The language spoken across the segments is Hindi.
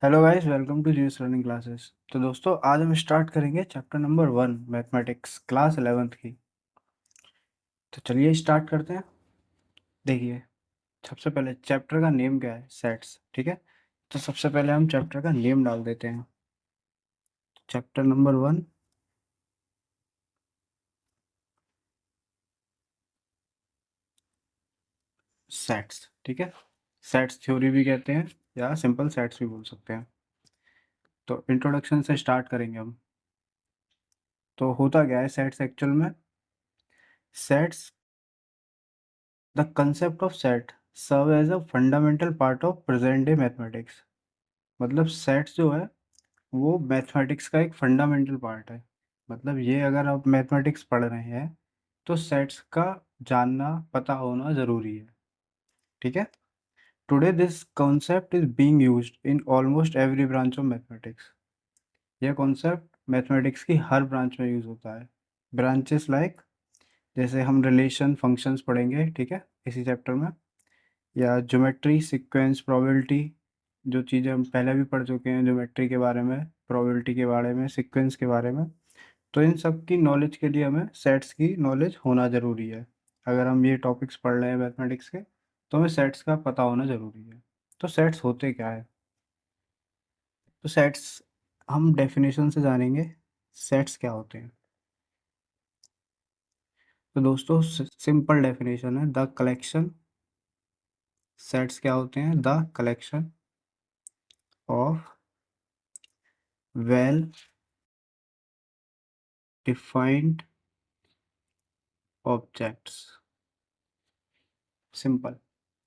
Hello guys, welcome to GS learning classes. तो दोस्तों, आज हम स्टार्ट करेंगे chapter number 1 mathematics class 11th की। तो चलिए स्टार्ट करते हैं। देखिए, सबसे पहले चैप्टर का नेम क्या है? सेट्स। ठीक है, तो सबसे पहले हम चैप्टर का नेम डाल देते हैं। Chapter number 1 sets. ठीक है, सेट्स थ्योरी भी कहते हैं या सिंपल सेट्स भी बोल सकते हैं। तो इंट्रोडक्शन से स्टार्ट करेंगे हम। तो होता क्या है सेट्स एक्चुअल में? Sets, the concept of set serve as a fundamental part of present day mathematics. मतलब सेट्स जो है वो मैथमेटिक्स का एक फंडामेंटल पार्ट है। मतलब ये, अगर आप मैथमेटिक्स पढ़ रहे हैं तो सेट्स का जानना, पता होना ज़रूरी है। ठीक है, today this concept is being used in almost every branch of mathematics. यह कॉन्सेप्ट मैथमेटिक्स की हर ब्रांच में यूज़ होता है। ब्रांचेस लाइक, जैसे हम रिलेशन फंक्शंस पढ़ेंगे, ठीक है, इसी चैप्टर में, या ज्योमेट्री, सीक्वेंस, प्रोबेबिलिटी, जो चीज़ें हम पहले भी पढ़ चुके हैं ज्योमेट्री के बारे में, प्रोबेबिलिटी के बारे में, सीक्वेंस के बारे में। तो इन सब की नॉलेज के लिए हमें सेट्स की नॉलेज होना ज़रूरी है। अगर हम ये टॉपिक्स पढ़ रहे हैं मैथमेटिक्स के, तो हमें सेट्स का पता होना ज़रूरी है। तो सेट्स होते क्या है? तो सेट्स हम डेफिनेशन से जानेंगे, सेट्स क्या होते हैं। तो दोस्तों, सिंपल डेफिनेशन है द कलेक्शन। सेट्स क्या होते हैं? The collection of well defined objects. Simple,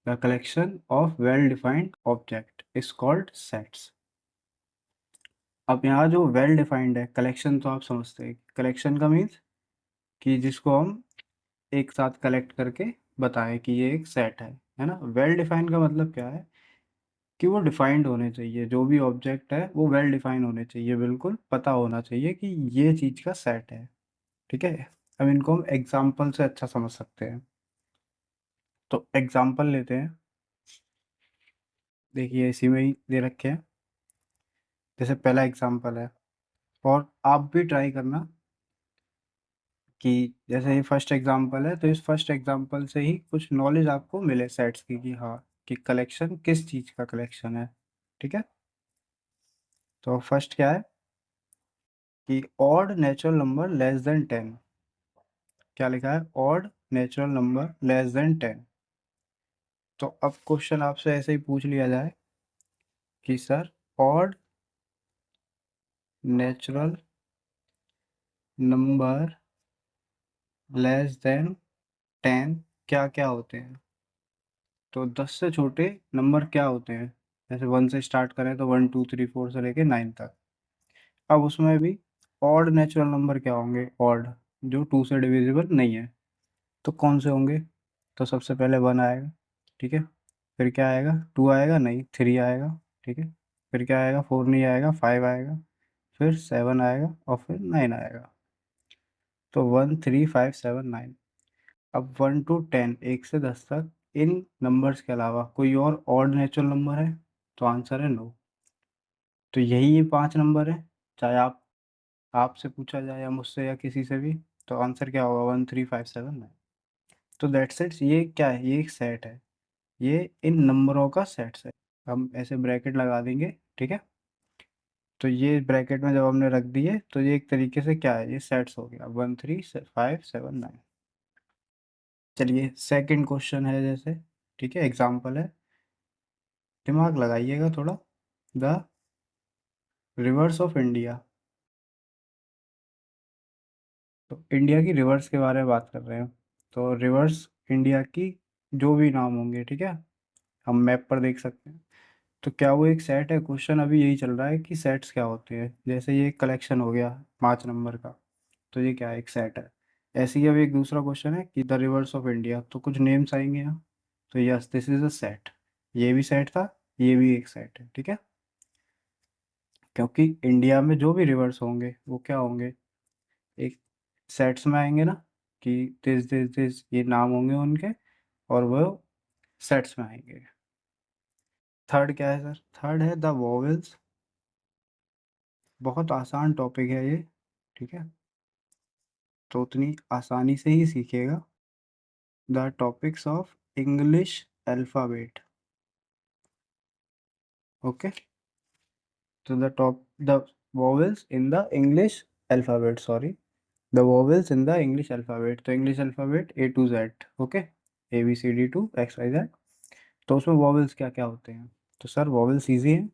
the collection of well defined object is called sets. अब यहाँ जो वेल डिफाइंड है, कलेक्शन तो आप समझते हैं, कलेक्शन का मीन्स कि जिसको हम एक साथ कलेक्ट करके बताएं कि ये एक सेट है ना। वेल डिफाइंड का मतलब क्या है? कि वो डिफाइंड होने चाहिए, जो भी ऑब्जेक्ट है वो वेल डिफाइन होने चाहिए, बिल्कुल पता होना चाहिए कि ये चीज़ का सेट है। ठीक है, अब इनको हम एग्जाम्पल से अच्छा समझ सकते हैं। तो एग्जाम्पल लेते हैं। देखिए, इसी में ही दे रखे हैं। जैसे पहला एग्जाम्पल है, और आप भी ट्राई करना कि जैसे ये फर्स्ट एग्जांपल है, तो इस फर्स्ट एग्जांपल से ही कुछ नॉलेज आपको मिले सेट्स की, कि हाँ, कि कलेक्शन किस चीज़ का कलेक्शन है। ठीक है, तो फर्स्ट क्या है कि odd natural number less than 10। क्या लिखा है? Odd natural number less than 10। तो अब क्वेश्चन आपसे ऐसे ही पूछ लिया जाए कि sir, odd natural number less than 10 क्या क्या होते हैं? तो 10 से छोटे नंबर क्या होते हैं? जैसे 1 से स्टार्ट करें तो 1 2 3 4 से लेके 9 तक। अब उसमें भी ऑड नेचुरल नंबर क्या होंगे? ऑड, जो 2 से डिविजिबल नहीं है। तो कौन से होंगे? तो सबसे पहले 1 आएगा। ठीक है, फिर क्या आएगा? 2 आएगा नहीं, 3 आएगा। ठीक है, फिर क्या आएगा? 4 नहीं आएगा, 5 आएगा, फिर 7 आएगा, और फिर 9 आएगा। तो 1 3 5 7 9। अब 1 टू 10, 1 से 10 तक, इन नंबर्स के अलावा कोई और ऑड नेचुरल नंबर है? तो आंसर है नो। तो यही ये 5 नंबर है। चाहे आपसे पूछा जाए या मुझसे या किसी से भी, तो आंसर क्या होगा? 1 3 5 7 9। तो दैट्स इट। ये क्या है? ये एक सेट है। ये इन नंबरों का सेट्स है। हम ऐसे ब्रैकेट लगा देंगे। ठीक है, तो ये ब्रैकेट में जब हमने रख दिए, तो ये एक तरीके से क्या है? ये सेट्स हो गया, 1 3 5 7 9। चलिए, सेकंड क्वेश्चन है जैसे, ठीक है, एग्जाम्पल है, दिमाग लगाइएगा थोड़ा। The reverse of India. तो इंडिया की रिवर्स के बारे में बात कर रहे हैं। तो रिवर्स इंडिया की जो भी नाम होंगे, ठीक है, हम मैप पर देख सकते हैं। तो क्या वो एक सेट है? क्वेश्चन अभी यही चल रहा है कि सेट्स क्या होते हैं। जैसे ये कलेक्शन हो गया 5 नंबर का, तो ये क्या है? एक सेट है। ऐसे ही अब एक दूसरा क्वेश्चन है कि द रिवर्स ऑफ इंडिया, तो कुछ नेम्स आएंगे यहाँ। तो yes, this is a set. ये भी सेट था, ये भी एक सेट है। ठीक है, क्योंकि इंडिया में जो भी रिवर्स होंगे वो क्या होंगे? एक सेट्स में आएंगे ना, कि दिस दिस दिस, ये नाम होंगे उनके, और वो सेट्स में आएंगे। थर्ड क्या है सर? थर्ड है द वोवेल्स बहुत आसान टॉपिक है ये, ठीक है, तो उतनी आसानी से ही सीखेगा। The topics of English alphabet, okay. तो the vowels in the English alphabet, sorry, the vowels in the English alphabet, तो English alphabet A to Z, okay, A B C D to X Y Z। तो उसमें vowels क्या क्या होते हैं? तो सर vowels इजी हैं,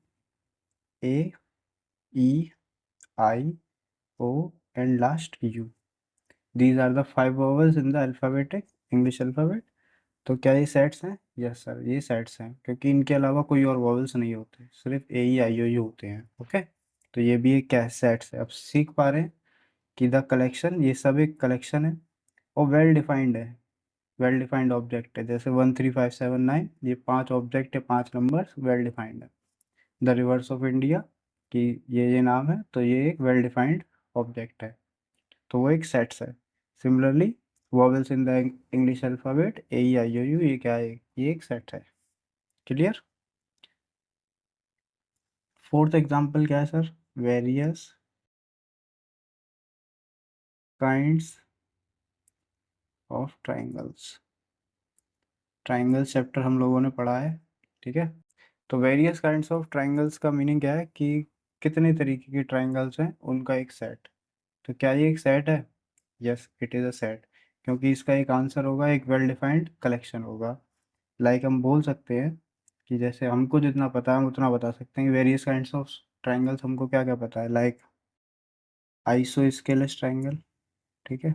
A, E, I, O and last U, these are the 5 vowels in the alphabetic English alphabet। तो क्या ये सेट्स हैं? यस सर, ये सेट्स हैं, क्योंकि इनके अलावा कोई और वॉवल्स नहीं होते, सिर्फ ए ई आई ओ यू होते हैं, ओके। तो ये भी एक क्या सेट्स है। अब सीख पा रहे हैं कि द कलेक्शन, ये सब एक कलेक्शन है और वेल डिफाइंड है, वेल डिफाइंड ऑब्जेक्ट है। जैसे 1 3 5 7 9, ये 5 ऑब्जेक्ट है, 5 नंबर वेल डिफाइंड है। द रिवर्स ऑफ इंडिया, कि ये नाम है, तो ये एक वेल डिफाइंड ऑब्जेक्ट है, तो वो एक सेट्स है। Similarly vowels in the English alphabet A E I O U, ये क्या है? ये एक सेट है। क्लियर? फोर्थ एग्जांपल क्या है sir? Various kinds of triangles. Triangles chapter हम लोगों ने पढ़ा है, ठीक है। तो वेरियस काइंड्स ऑफ ट्राइंगल्स का मीनिंग क्या है कि कितने तरीके के ट्राइंगल्स हैं, उनका एक सेट। तो क्या ये एक सेट है? Yes, it is a set, क्योंकि इसका एक आंसर होगा, एक वेल डिफाइंड कलेक्शन होगा। लाइक हम बोल सकते हैं कि जैसे हमको जितना पता है हम उतना बता सकते हैं कि वेरियस काइंड्स ऑफ ट्राइंगल्स हमको क्या क्या पता है। लाइक आइसोस्केलस ट्राइंगल, ठीक है,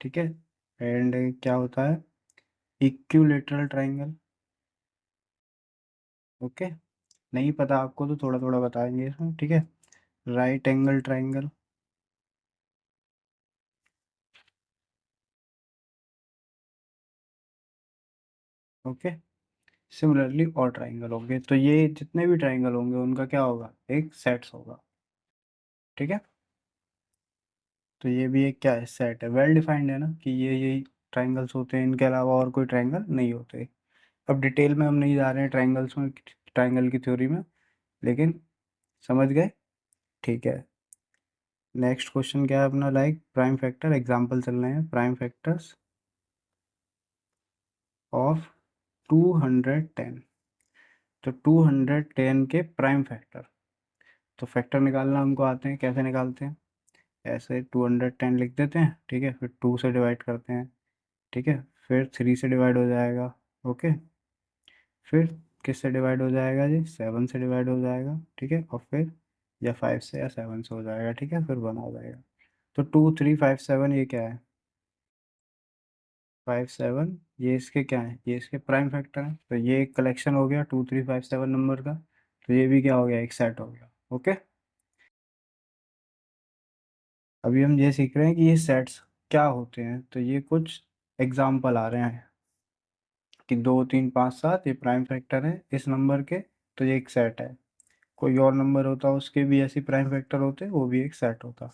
ठीक है। एंड क्या होता है? Equilateral triangle, okay. नहीं पता आपको तो थोड़ा थोड़ा बताएंगे इसमें, ठीक है। Right angle triangle, okay. Similarly और ट्राइंगल होंगे, तो ये जितने भी ट्राइंगल होंगे उनका क्या होगा? एक सेट्स होगा, ठीक है। तो ये भी एक क्या है? सेट है, वेल डिफाइंड है ना, कि ये यही ट्राइंगल्स होते हैं, इनके अलावा और कोई ट्राइंगल नहीं होते। अब डिटेल में हम नहीं जा रहे हैं ट्राइंगल्स में, ट्राइंगल की थ्योरी में, लेकिन समझ गए, ठीक है। नेक्स्ट क्वेश्चन क्या है अपना? लाइक प्राइम फैक्टर एग्जांपल चल रहे हैं, प्राइम फैक्टर्स ऑफ 210। तो 210 के प्राइम फैक्टर, तो फैक्टर निकालना हमको आते हैं, कैसे निकालते हैं? ऐसे 210 लिख देते हैं, ठीक है, फिर 2 से डिवाइड करते हैं, ठीक है, फिर 3 से डिवाइड हो जाएगा, ओके। फिर किससे डिवाइड हो जाएगा जी? 7 से डिवाइड हो जाएगा, ठीक है, और फिर या 5 से या 7 से हो जाएगा, ठीक है, फिर 1 हो जाएगा। तो 2 3 5 7 ये क्या है? 5 7, ये इसके क्या है? ये इसके प्राइम फैक्टर है। तो ये एक कलेक्शन हो गया 2 3 5 7 नंबर का, तो ये भी क्या हो गया? एक सेट हो गया, ओके। अभी हम ये सीख रहे हैं कि ये सेट्स क्या होते हैं, तो ये कुछ एग्जाम्पल आ रहे हैं कि 2 3 5 7 ये प्राइम फैक्टर है इस नंबर के, तो ये एक सेट है। कोई और नंबर होता उसके भी ऐसे प्राइम फैक्टर होते, वो भी एक सेट होता।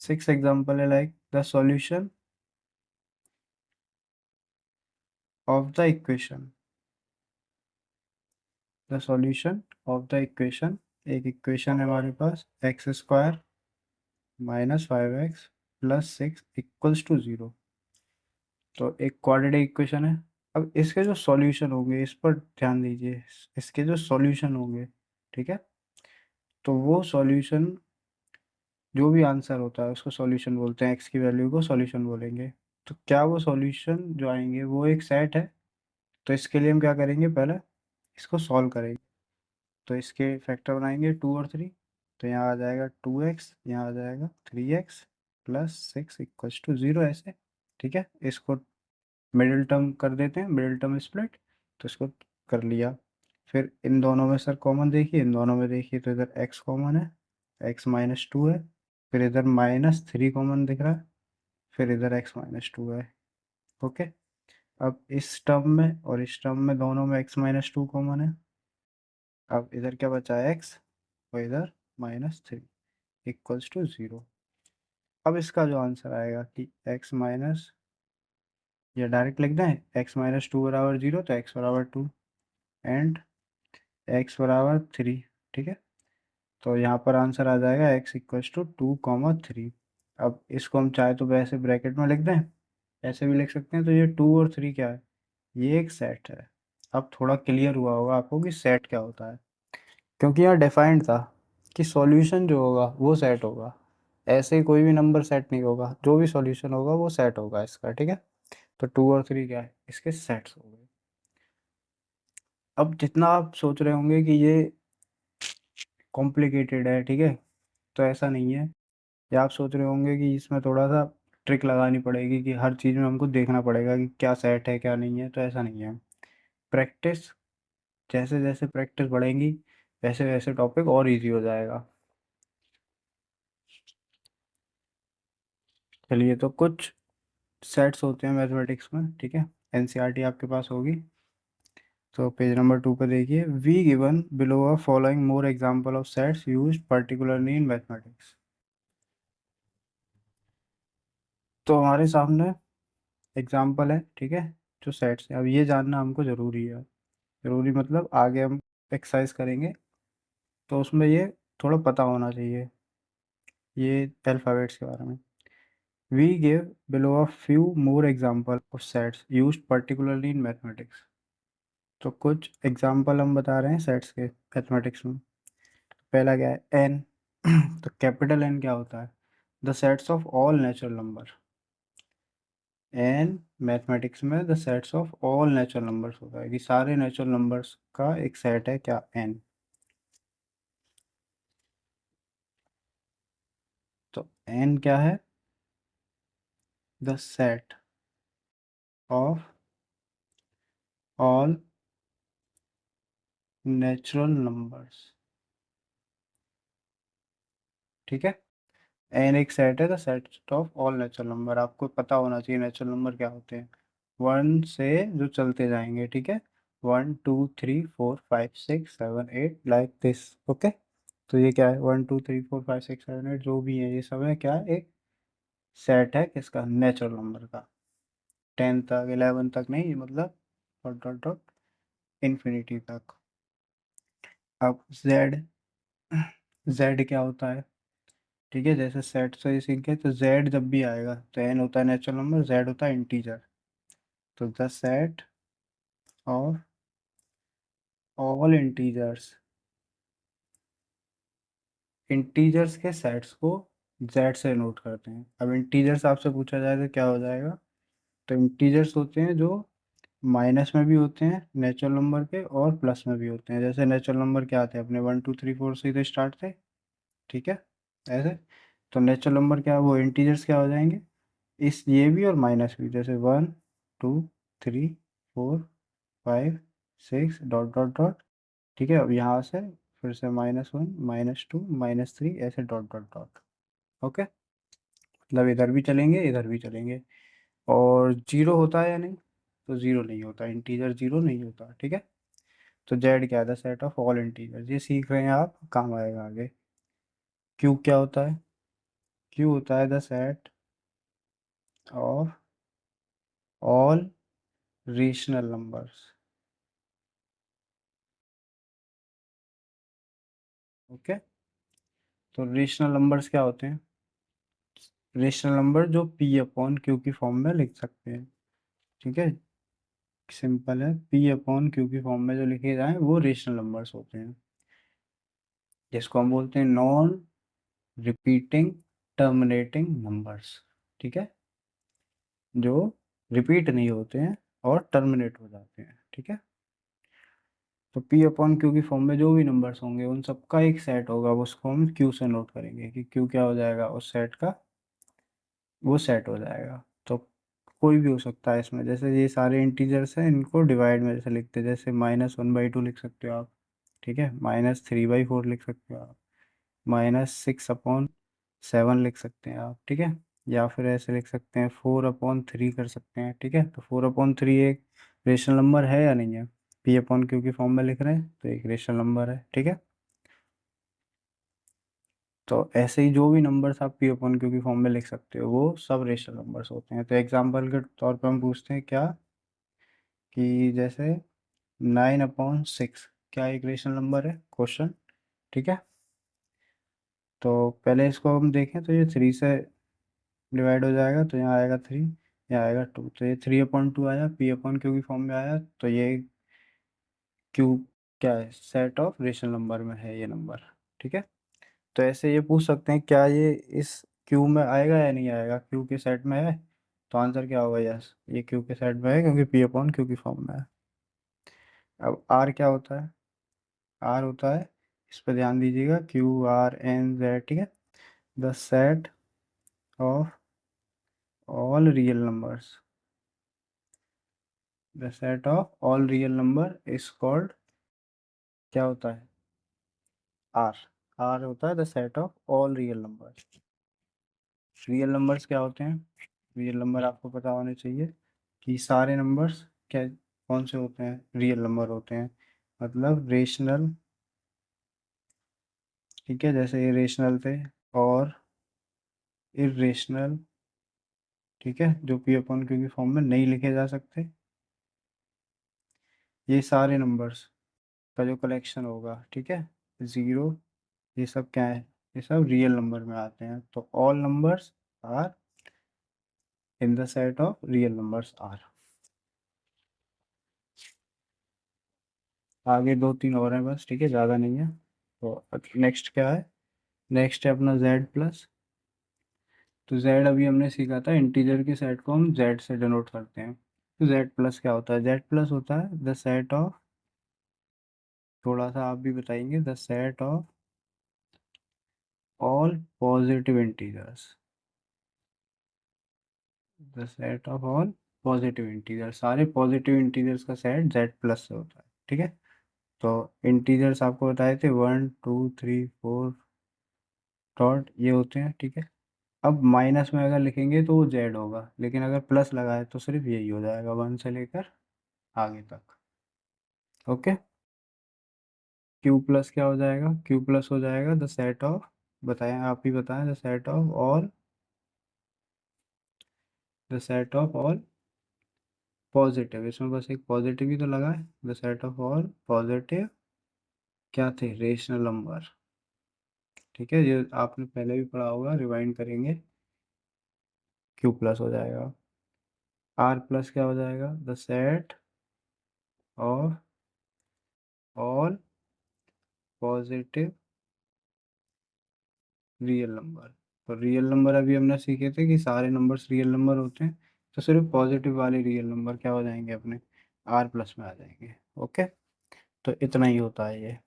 6 एग्जाम्पल है, like the solution of the equation, the solution of the equation. एक इक्वेशन है हमारे पास, x² minus 5x plus 6 equals to 0। तो एक क्वाड्रेटिक इक्वेशन है। अब इसके जो सॉल्यूशन होंगे, इस पर ध्यान दीजिए, इसके जो सॉल्यूशन होंगे, ठीक है, तो वो सॉल्यूशन, जो भी आंसर होता है उसको सॉल्यूशन बोलते हैं, एक्स की वैल्यू को सॉल्यूशन बोलेंगे। तो क्या वो सॉल्यूशन जो आएंगे वो एक सेट है? तो इसके लिए हम क्या करेंगे? पहले इसको सॉल्व करेंगे, तो इसके फैक्टर बनाएंगे 2 और 3। तो यहाँ आ जाएगा 2x, यहाँ आ जाएगा 3x प्लस 6 इक्वल्स टू 0, ऐसे, ठीक है। इसको मिडिल टर्म कर देते हैं, मिडिल टर्म स्प्लिट, तो इसको कर लिया। फिर इन दोनों में सर कॉमन देखिए, इन दोनों में देखिए, तो इधर x कॉमन है, x-2 है, फिर इधर -3 कॉमन दिख रहा है, फिर इधर x-2 है, ओके। अब इस टर्म में और इस टर्म में दोनों में x-2 कॉमन है। अब इधर क्या बचा है? x, और इधर -3 इक्वल्स टू 0। अब इसका जो आंसर आएगा कि x माइनस, या डायरेक्ट लिख दें x-2 बराबर 0, तो x बराबर 2, एंड एक्स बराबर 3। ठीक है, तो यहाँ पर आंसर आ जाएगा एक्स इक्वल्स टू 2, 3। अब इसको हम चाहे तो वैसे ब्रैकेट में लिख दें, ऐसे भी लिख सकते हैं। तो ये 2 और 3 क्या है, ये एक सेट है। अब थोड़ा क्लियर हुआ होगा आपको कि सेट क्या होता है, क्योंकि यहाँ डिफाइंड था कि सॉल्यूशन जो होगा वो सेट होगा। ऐसे ही कोई भी नंबर सेट नहीं होगा, जो भी सॉल्यूशन होगा वो सेट होगा इसका। ठीक है, तो 2 और 3 क्या है, इसके सेट्स हो गए। अब जितना आप सोच रहे होंगे कि ये कॉम्प्लिकेटेड है, ठीक है, तो ऐसा नहीं है। या आप सोच रहे होंगे कि इसमें थोड़ा सा ट्रिक लगानी पड़ेगी कि हर चीज़ में हमको देखना पड़ेगा कि क्या सेट है क्या नहीं है, तो ऐसा नहीं है। प्रैक्टिस, जैसे जैसे प्रैक्टिस बढ़ेगी वैसे वैसे टॉपिक और इजी हो जाएगा। चलिए, तो कुछ सेट्स होते हैं मैथमेटिक्स में, ठीक है। एनसीईआरटी आपके पास होगी, तो पेज नंबर 2 पे देखिए, we given below a following more example of sets used particularly in mathematics. तो हमारे सामने एग्जांपल है, ठीक है, जो सेट्स है। अब ये जानना हमको ज़रूरी है, ज़रूरी मतलब आगे हम एक्सरसाइज करेंगे तो उसमें ये थोड़ा पता होना चाहिए, ये अल्फ़ाबेट्स के बारे में। We give below a few more example of sets used particularly in mathematics. तो कुछ एग्जांपल हम बता रहे हैं सेट्स के मैथमेटिक्स में। पहला क्या है, एन। तो कैपिटल एन क्या होता है, the sets of all natural number. N mathematics में the sets of all natural numbers होता है कि सारे नेचुरल नंबर्स का एक सेट है क्या, एन। तो एन क्या है, the set of all natural numbers. ठीक है, एन एक सेट है, the set of all natural number. आपको पता होना चाहिए नेचुरल नंबर क्या होते हैं, वन से जो चलते जाएंगे, ठीक है, 1 2 3 4 5 6 7 8 लाइक दिस। ओके, तो ये क्या है, 1 2 3 4 5 6 7 8 जो भी है ये सब है क्या, एक सेट है किसका, नेचुरल नंबर का। 10 तक 11 तक नहीं, मतलब डॉट डॉट डॉट इन्फिनिटी तक। अब जेड, जेड क्या होता है, ठीक है, जैसे सेट से ही सीखे, तो जेड जब भी आएगा तो एन होता है नेचुरल नंबर, जेड होता है इंटीजर। तो the set of all integers, integers के सेट्स को जेड से नोट करते हैं। अब इंटीजर्स आपसे पूछा जाए तो क्या हो जाएगा, तो इंटीजर्स होते हैं जो माइनस में भी होते हैं नेचुरल नंबर के और प्लस में भी होते हैं। जैसे नेचुरल नंबर क्या आते हैं अपने, 1 2 3 4 से तो स्टार्ट थे, ठीक है, ऐसे। तो नेचुरल नंबर क्या, वो इंटीजर्स क्या हो जाएंगे, इस ये भी और माइनस भी, जैसे 1 2 3 4 5 6 डॉट डॉट डॉट। ठीक है, अब यहाँ से फिर से -1 -2 -3 ऐसे डॉट डॉट डॉट। ओके, मतलब इधर भी चलेंगे इधर भी चलेंगे। और जीरो होता है या नहीं, तो जीरो नहीं होता, इंटीजर जीरो नहीं होता। ठीक है, तो जेड क्या है, सेट ऑफ ऑल इंटीजर, ये सीख रहे हैं आप, काम आएगा आगे। क्यू क्या होता है, क्यू होता है the set of all rational numbers. Okay, तो रेशनल नंबर्स क्या होते हैं, रेशनल नंबर जो पी अपॉन क्यू की फॉर्म में लिख सकते हैं। ठीक है, सिंपल है, पी अपॉन क्यू की फॉर्म में जो लिखे जाएं वो रेशनल नंबर्स होते हैं, जिसको हम बोलते हैं नॉन रिपीटिंग टर्मिनेटिंग नंबर्स। ठीक है, जो रिपीट नहीं होते हैं और टर्मिनेट हो जाते हैं। ठीक है, तो पी अपॉन क्यू की फॉर्म में जो भी नंबर्स होंगे उन सबका एक सेट होगा, उसको हम क्यू से नोट करेंगे कि क्यू क्या हो जाएगा, उस सेट का वो सेट हो जाएगा। तो कोई भी हो सकता है इसमें, जैसे ये सारे इंटीजर्स हैं इनको डिवाइड में जैसे लिखते हैं, जैसे -1/2 लिख सकते हो आप, ठीक है, -3/4 लिख सकते हो आप, -6/7 लिख सकते हैं आप। ठीक है, या फिर ऐसे लिख सकते हैं 4/3 कर सकते हैं। ठीक है, तो 4/3 एक रेशनल नंबर है या नहीं है, पी अपॉन क्यू की फॉर्म में लिख रहे हैं तो एक रेशनल नंबर है। ठीक है, तो ऐसे ही जो भी नंबर्स आप पी अपॉन क्यू की फॉर्म में लिख सकते हो वो सब रेशनल नंबर्स होते हैं। तो एग्जाम्पल के तौर पर हम पूछते हैं क्या, कि जैसे 9/6 क्या एक रेशनल नंबर है क्वेश्चन, ठीक है। तो पहले इसको हम देखें तो ये 3 से डिवाइड हो जाएगा, तो यहाँ आएगा 3, यहाँ आएगा 2, तो ये 3/2 आया, P/Q की फॉर्म में आया, तो ये Q क्या है, सेट ऑफ रेशनल नंबर में है ये नंबर, ठीक है। तो ऐसे ये पूछ सकते हैं क्या ये इस Q में आएगा या नहीं आएगा, Q के सेट में है, तो आंसर क्या होगा, यस ये Q के सेट में है क्योंकि P/Q की फॉर्म में है। अब R क्या होता है, R होता है, इस पर ध्यान दीजिएगा, Q R N Z, ठीक है, the set of all real numbers, the set of all real number is called, क्या होता है, R, R होता है the set of all real numbers. Real numbers क्या होते हैं, रियल नंबर आपको पता होने चाहिए कि सारे नंबर्स क्या कौन से होते हैं, रियल नंबर होते हैं, मतलब रेशनल, ठीक है, जैसे ये रेशनल थे, और इरेशनल, ठीक है, जो P/Q की फॉर्म में नहीं लिखे जा सकते, ये सारे नंबर्स का जो कलेक्शन होगा, ठीक है, ज़ीरो, ये सब क्या है, ये सब रियल नंबर में आते हैं, तो all numbers are in the set of real numbers are. आगे 2-3 और हैं बस, ठीक है, ज़्यादा नहीं है। तो नेक्स्ट क्या है, नेक्स्ट है अपना Z+। तो Z अभी हमने सीखा था, इंटीजर के सेट को हम Z से डिनोट करते हैं। तो Z+ क्या होता है, Z+ होता है द सेट ऑफ, थोड़ा सा आप भी बताएंगे, the set of all positive integers, the set of all positive integer, सारे पॉजिटिव इंटीजर्स का सेट Z+ से होता है, ठीक है। तो इंटीजर्स आपको बताए थे 1 2 3 4 डॉट ये होते हैं, ठीक है। अब माइनस में अगर लिखेंगे तो वो जेड होगा, लेकिन अगर प्लस लगाए तो सिर्फ यही हो जाएगा 1 से लेकर आगे तक, ओके। Q+ क्या हो जाएगा, Q+ हो जाएगा द सेट ऑफ, बताएं आप ही बताएं, the set of all, the set of all positive, इसमें बस एक पॉजिटिव ही तो लगा है, the set of all positive क्या थे, रेशनल नंबर, ठीक है, ये आपने पहले भी पढ़ा होगा, रिवाइंड करेंगे। Q+ हो जाएगा। R+ क्या हो जाएगा, the set of all positive real number. तो रियल नंबर अभी हमने सीखे थे कि सारे नंबर्स रियल नंबर होते हैं, तो सिर्फ पॉजिटिव वाले रियल नंबर क्या हो जाएंगे अपने, R+ में आ जाएंगे, ओके। तो इतना ही होता है ये।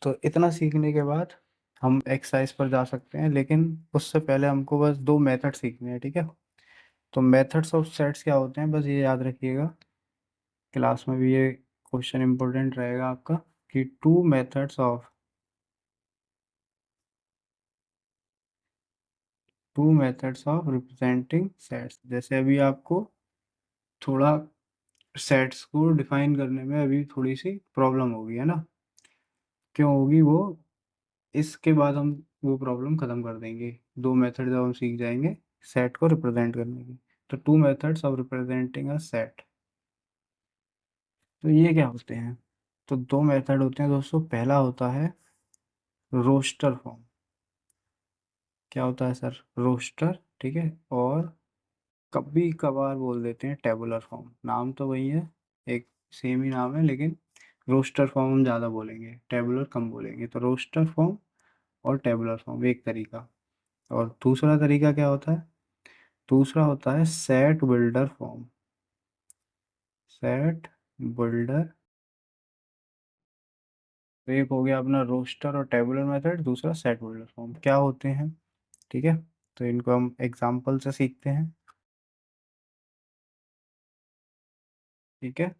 तो इतना सीखने के बाद हम एक्सरसाइज पर जा सकते हैं, लेकिन उससे पहले हमको बस 2 मेथड सीखने हैं, ठीक है। तो मेथड्स ऑफ सेट्स क्या होते हैं, बस ये याद रखिएगा, क्लास में भी ये क्वेश्चन इंपॉर्टेंट रहेगा आपका, कि two methods of representing sets. जैसे अभी आपको थोड़ा सेट्स को डिफाइन करने में अभी थोड़ी सी प्रॉब्लम होगी, है ना, क्यों होगी वो, इसके बाद हम वो प्रॉब्लम खत्म कर देंगे। 2 मेथड जब हम सीख जाएंगे सेट को रिप्रेजेंट करने की, तो 2 methods of representing a set, तो ये क्या होते हैं, तो 2 मेथड होते हैं दोस्तों। पहला होता है रोस्टर फॉर्म, क्या होता है सर, रोस्टर, ठीक है, और कभी कभार बोल देते हैं टेबुलर फॉर्म, नाम तो वही है, एक सेम ही नाम है, लेकिन रोस्टर फॉर्म हम ज़्यादा बोलेंगे, टेबुलर कम बोलेंगे। तो रोस्टर फॉर्म और टेबुलर फॉर्म एक तरीका, और दूसरा तरीका क्या होता है, दूसरा होता है set builder form, set builder. तो एक हो गया अपना रोस्टर और टेबुलर मेथड, दूसरा सेट बिल्डर फॉर्म, क्या होते हैं, ठीक है। तो इनको हम एग्जाम्पल से सीखते हैं, ठीक है।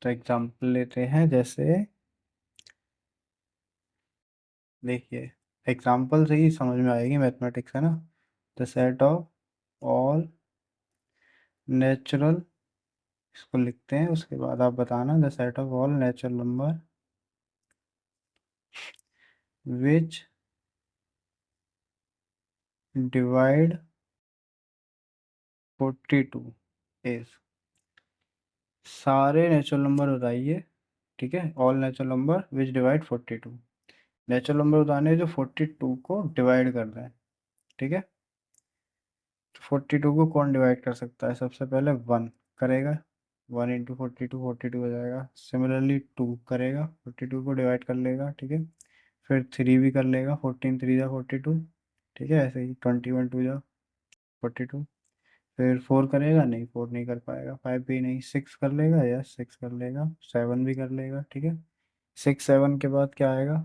तो एग्जाम्पल लेते हैं, जैसे देखिए, एग्जाम्पल से ही समझ में आएगी मैथमेटिक्स, है ना। The set of all natural, इसको लिखते हैं, उसके बाद आप बताना, the set of all natural number which divide 42 is, सारे नेचुरल नंबर बताइए, ठीक है, all natural number which divide 42। Natural number बताने हैं जो 42 को डिवाइड कर रहे हैं, ठीक है। तो 42 को कौन डिवाइड कर सकता है? सबसे पहले 1 करेगा, 1 इंटू 42, 42 हो जाएगा। सिमिलरली 2 करेगा, 42 को डिवाइड कर लेगा, ठीक है। फिर 3 भी कर लेगा, 14 3 जा 42, ठीक है। ऐसे ही 21 2 जा 42। फिर 4 करेगा, नहीं 4 नहीं कर पाएगा, 5 भी नहीं। 6 कर लेगा, यस 6 कर लेगा। 7 भी कर लेगा, ठीक है। 6 7 के बाद क्या आएगा?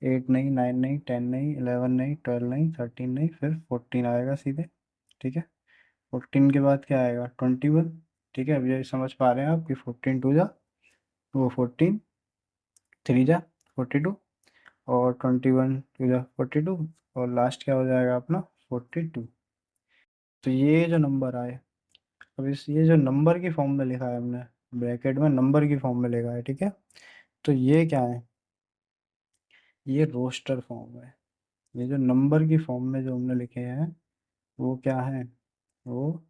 8 नहीं, 9 नहीं, 10 नहीं, 11 नहीं, 12 नहीं, 13 नहीं, फिर 14 आएगा सीधे, ठीक है। 14 के बाद क्या आएगा? 21, ठीक है। अब ये समझ पा रहे हैं आप कि 14 2 जा, वो 14 3 जा 42, और 21 2 जा 42, और लास्ट क्या हो जाएगा अपना? 42। तो ये जो नंबर आए, अब इस ये जो नंबर की फॉर्म में लिखा है हमने, ब्रैकेट में नंबर की फॉर्म में लिखा है, ठीक है। तो ये क्या है? ये रोस्टर फॉर्म है। ये जो नंबर की फॉर्म में जो हमने लिखे हैं, वो क्या है? वो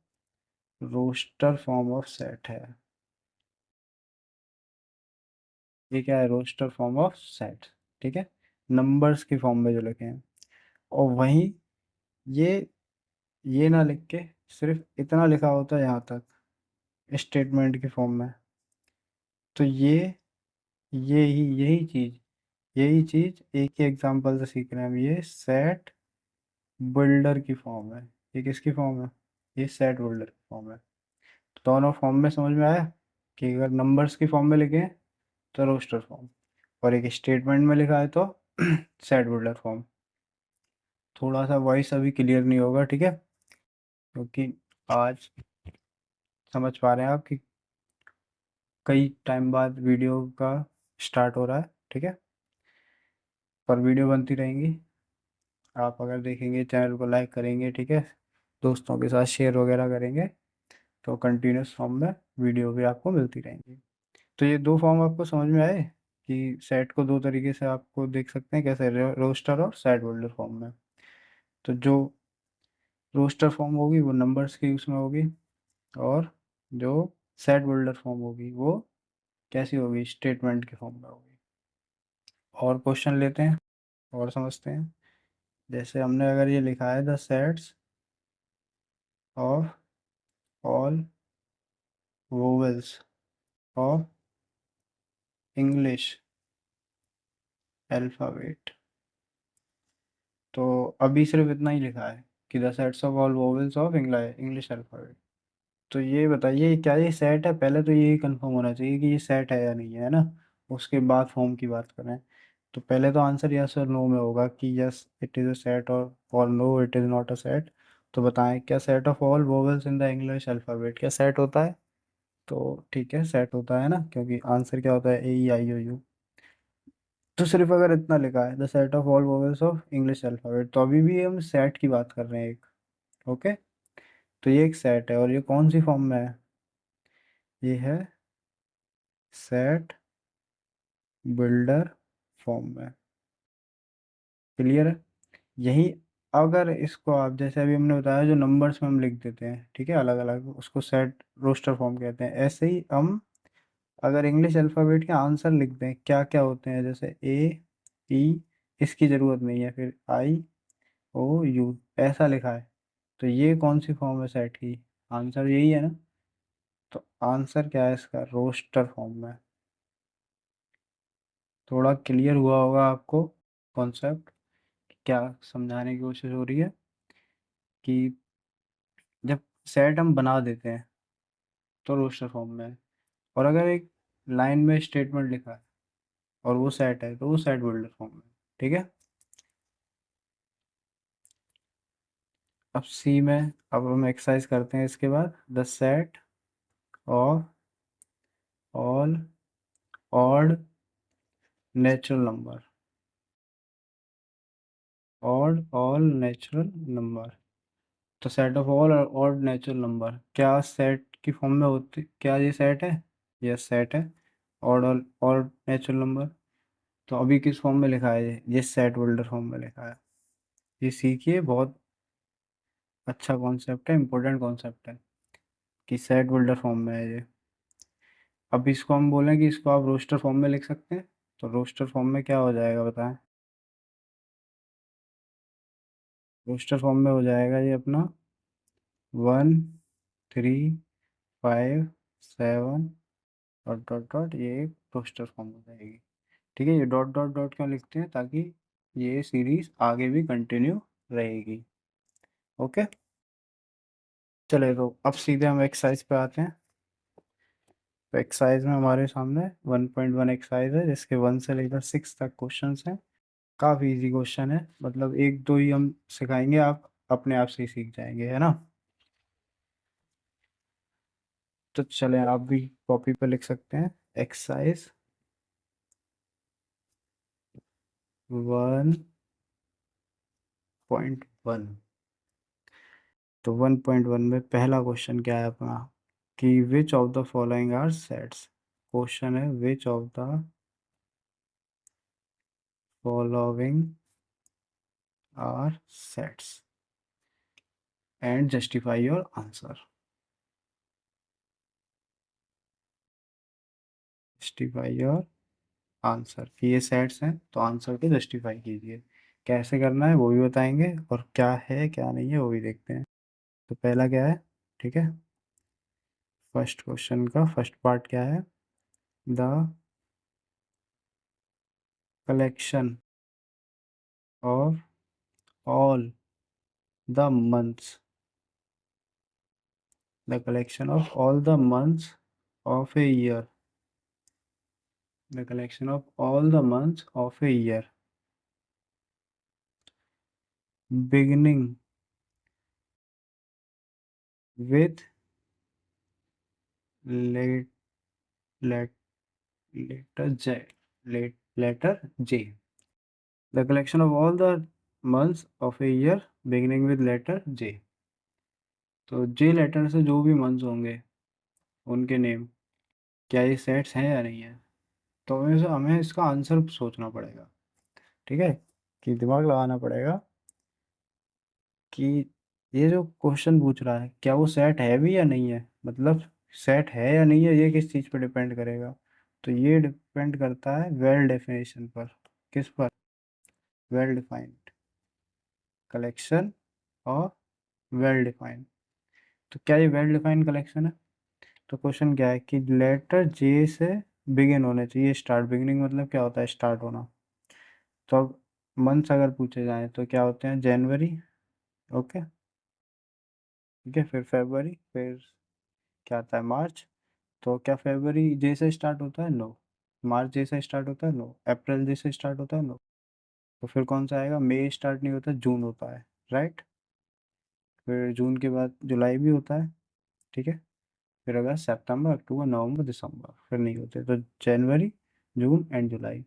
रोस्टर फॉर्म ऑफ सेट है। ये क्या है? रोस्टर फॉर्म ऑफ सेट, ठीक है। नंबर्स की फॉर्म में जो लिखे हैं, और वहीं ये ये ना लिख के सिर्फ इतना लिखा होता है यहाँ तक, स्टेटमेंट की फॉर्म में, तो यही चीज एक ही एग्जांपल से सीख रहे हैं हम। ये सेट बिल्डर की फॉर्म है। ये किसकी फॉर्म है? ये सेट बिल्डर की फॉर्म है। तो दोनों फॉर्म में समझ में आया कि अगर नंबर्स की फॉर्म में लिखे तो रोस्टर फॉर्म, और एक स्टेटमेंट में लिखा है तो सेट बिल्डर फॉर्म। थोड़ा सा वॉइस अभी क्लियर नहीं होगा, ठीक है, क्योंकि आज समझ पा रहे हैं आप कि कई टाइम बाद वीडियो का स्टार्ट हो रहा है, ठीक है। पर वीडियो बनती रहेंगी, आप अगर देखेंगे, चैनल को लाइक करेंगे, ठीक है, दोस्तों के साथ शेयर वगैरह करेंगे, तो कंटिन्यूस फॉर्म में वीडियो भी आपको मिलती रहेंगी। तो ये दो फॉर्म आपको समझ में आए कि सेट को दो तरीके से आपको देख सकते हैं कैसे, रोस्टर और सेट होल्डर फॉर्म में। तो जो रोस्टर फॉर्म होगी वो नंबर्स की उसमें होगी, और जो सेट होल्डर फॉर्म होगी वो कैसी होगी? स्टेटमेंट के फॉर्म में होगी। और क्वेश्चन लेते हैं और समझते हैं। जैसे हमने अगर ये लिखा है, the sets of all vowels of English alphabet, तो अभी सिर्फ इतना ही लिखा है कि the sets of all vowels of English alphabet. तो ये बताइए क्या ये सेट है? पहले तो यही कंफर्म होना चाहिए कि ये सेट है या नहीं है ना, उसके बाद फॉर्म की बात करें। तो पहले तो आंसर यस और नो में होगा कि yes it is a set, और no it is not a set. तो बताएं, क्या set of all vowels in the English alphabet क्या सेट होता है? तो ठीक है, सेट होता है ना, क्योंकि आंसर क्या होता है? ए ई आई ओ यू। तो सिर्फ अगर इतना लिखा है, the set of all vowels of English alphabet, तो अभी भी हम सेट की बात कर रहे हैं एक। ओके, तो ये एक सेट है, और ये कौन सी फॉर्म में है? ये है सेट बिल्डर फॉर्म में। क्लियर है? यही, अगर इसको आप जैसे अभी हमने बताया जो नंबर्स में हम लिख देते हैं, ठीक है, अलग अलग, उसको सेट रोस्टर फॉर्म कहते हैं। ऐसे ही हम अगर इंग्लिश अल्फ़ाबेट के आंसर लिख दें क्या क्या होते हैं, जैसे ए ई, इसकी ज़रूरत नहीं है, फिर आई ओ यू ऐसा लिखा है, तो ये कौन सी फॉर्म है सेट की? आंसर यही है ना। तो आंसर क्या है इसका? रोस्टर फॉर्म में। थोड़ा क्लियर हुआ होगा आपको कॉन्सेप्ट, क्या समझाने की कोशिश हो रही है कि जब सेट हम बना देते हैं तो रोस्टर फॉर्म में है, और अगर एक लाइन में स्टेटमेंट लिखा है और वो सेट है तो वो सेट बिल्डर फॉर्म में है, ठीक है। अब सी में, अब हम एक्सरसाइज करते हैं इसके बाद, the set of all odd natural number, all natural number. तो set of all odd natural number क्या सेट की फॉर्म में होती? क्या ये सेट है? यस सेट है, ऑड ऑड नेचुरल नंबर। तो अभी किस फॉर्म में लिखा है? ये सेट होल्डर फॉर्म में लिखा है। ये सीखिए, बहुत अच्छा कॉन्सेप्ट है, इंपॉर्टेंट कॉन्सेप्ट है कि सेट होल्डर फॉर्म में है ये। अब इसको हम बोलें कि इसको आप रोस्टर फॉर्म में लिख सकते हैं, तो रोस्टर फॉर्म में क्या हो जाएगा बताएं? रोस्टर फॉर्म में हो जाएगा ये अपना 1 3 5 7 डॉट डॉट डॉट, ये एक रोस्टर फॉर्म हो जाएगी। ठीक है, ये डॉट डॉट डॉट क्यों लिखते हैं? ताकि ये सीरीज आगे भी कंटिन्यू रहेगी। ओके, चले तो अब सीधे हम एक्सरसाइज पे आते हैं। तो एक्सरसाइज में हमारे सामने 1.1 एक्सरसाइज है, जिसके 1 से लेकर 6 तक क्वेश्चंस हैं। काफ़ी इजी क्वेश्चन है, मतलब एक दो ही हम सिखाएंगे, आप अपने आप से ही सीख जाएंगे, है ना। तो चले, आप भी कॉपी पे लिख सकते हैं एक्सरसाइज 1.1। तो 1.1 में पहला क्वेश्चन क्या है अपना, कि which of the following are sets. Question है which of the following are sets and justify your answer. Justify your answer, कि ये सेट्स हैं तो आंसर को जस्टिफाई कीजिए। कैसे करना है वो भी बताएंगे, और क्या है क्या नहीं है वो भी देखते हैं। तो पहला क्या है, ठीक है, फर्स्ट क्वेश्चन का फर्स्ट पार्ट क्या है, the collection of all the months, the collection of all the months of a year, the collection of all the months of a year beginning with late let letter j letter j, the collection of all the months of a year beginning with letter j। तो जे लेटर से जो भी मंथ्स होंगे उनके नेम, क्या ये सेट्स हैं या नहीं है। तो हमें इसका आंसर सोचना पड़ेगा, ठीक है, कि दिमाग लगाना पड़ेगा कि ये जो क्वेश्चन पूछ रहा है क्या वो सेट है भी या नहीं है, मतलब सेट है या नहीं है ये किस चीज़ पर डिपेंड करेगा। तो ये डिपेंड करता है वेल डेफिनेशन पर। किस पर? वेल डिफाइंड कलेक्शन और वेल डिफाइंड। तो क्या ये वेल डिफाइंड कलेक्शन है? तो क्वेश्चन क्या है कि लेटर जे से बिगिन होने चाहिए, स्टार्ट, बिगिनिंग मतलब क्या होता है, स्टार्ट होना। तो अब मंथ्स अगर पूछे जाएं तो क्या होते हैं, जनवरी, ओके, ठीक है, फिर फरवरी, फिर क्या आता है, मार्च। तो क्या फरवरी जे से स्टार्ट होता है? नो। मार्च जे से स्टार्ट होता है? नो। अप्रैल जे से स्टार्ट होता है? नो। तो फिर कौन सा आएगा? मई स्टार्ट नहीं होता, जून होता है, राइट। फिर जून के बाद जुलाई भी होता है, ठीक है। फिर अगस्त, सितंबर, अक्टूबर, नवंबर, दिसंबर फिर नहीं होते। तो January, June and July,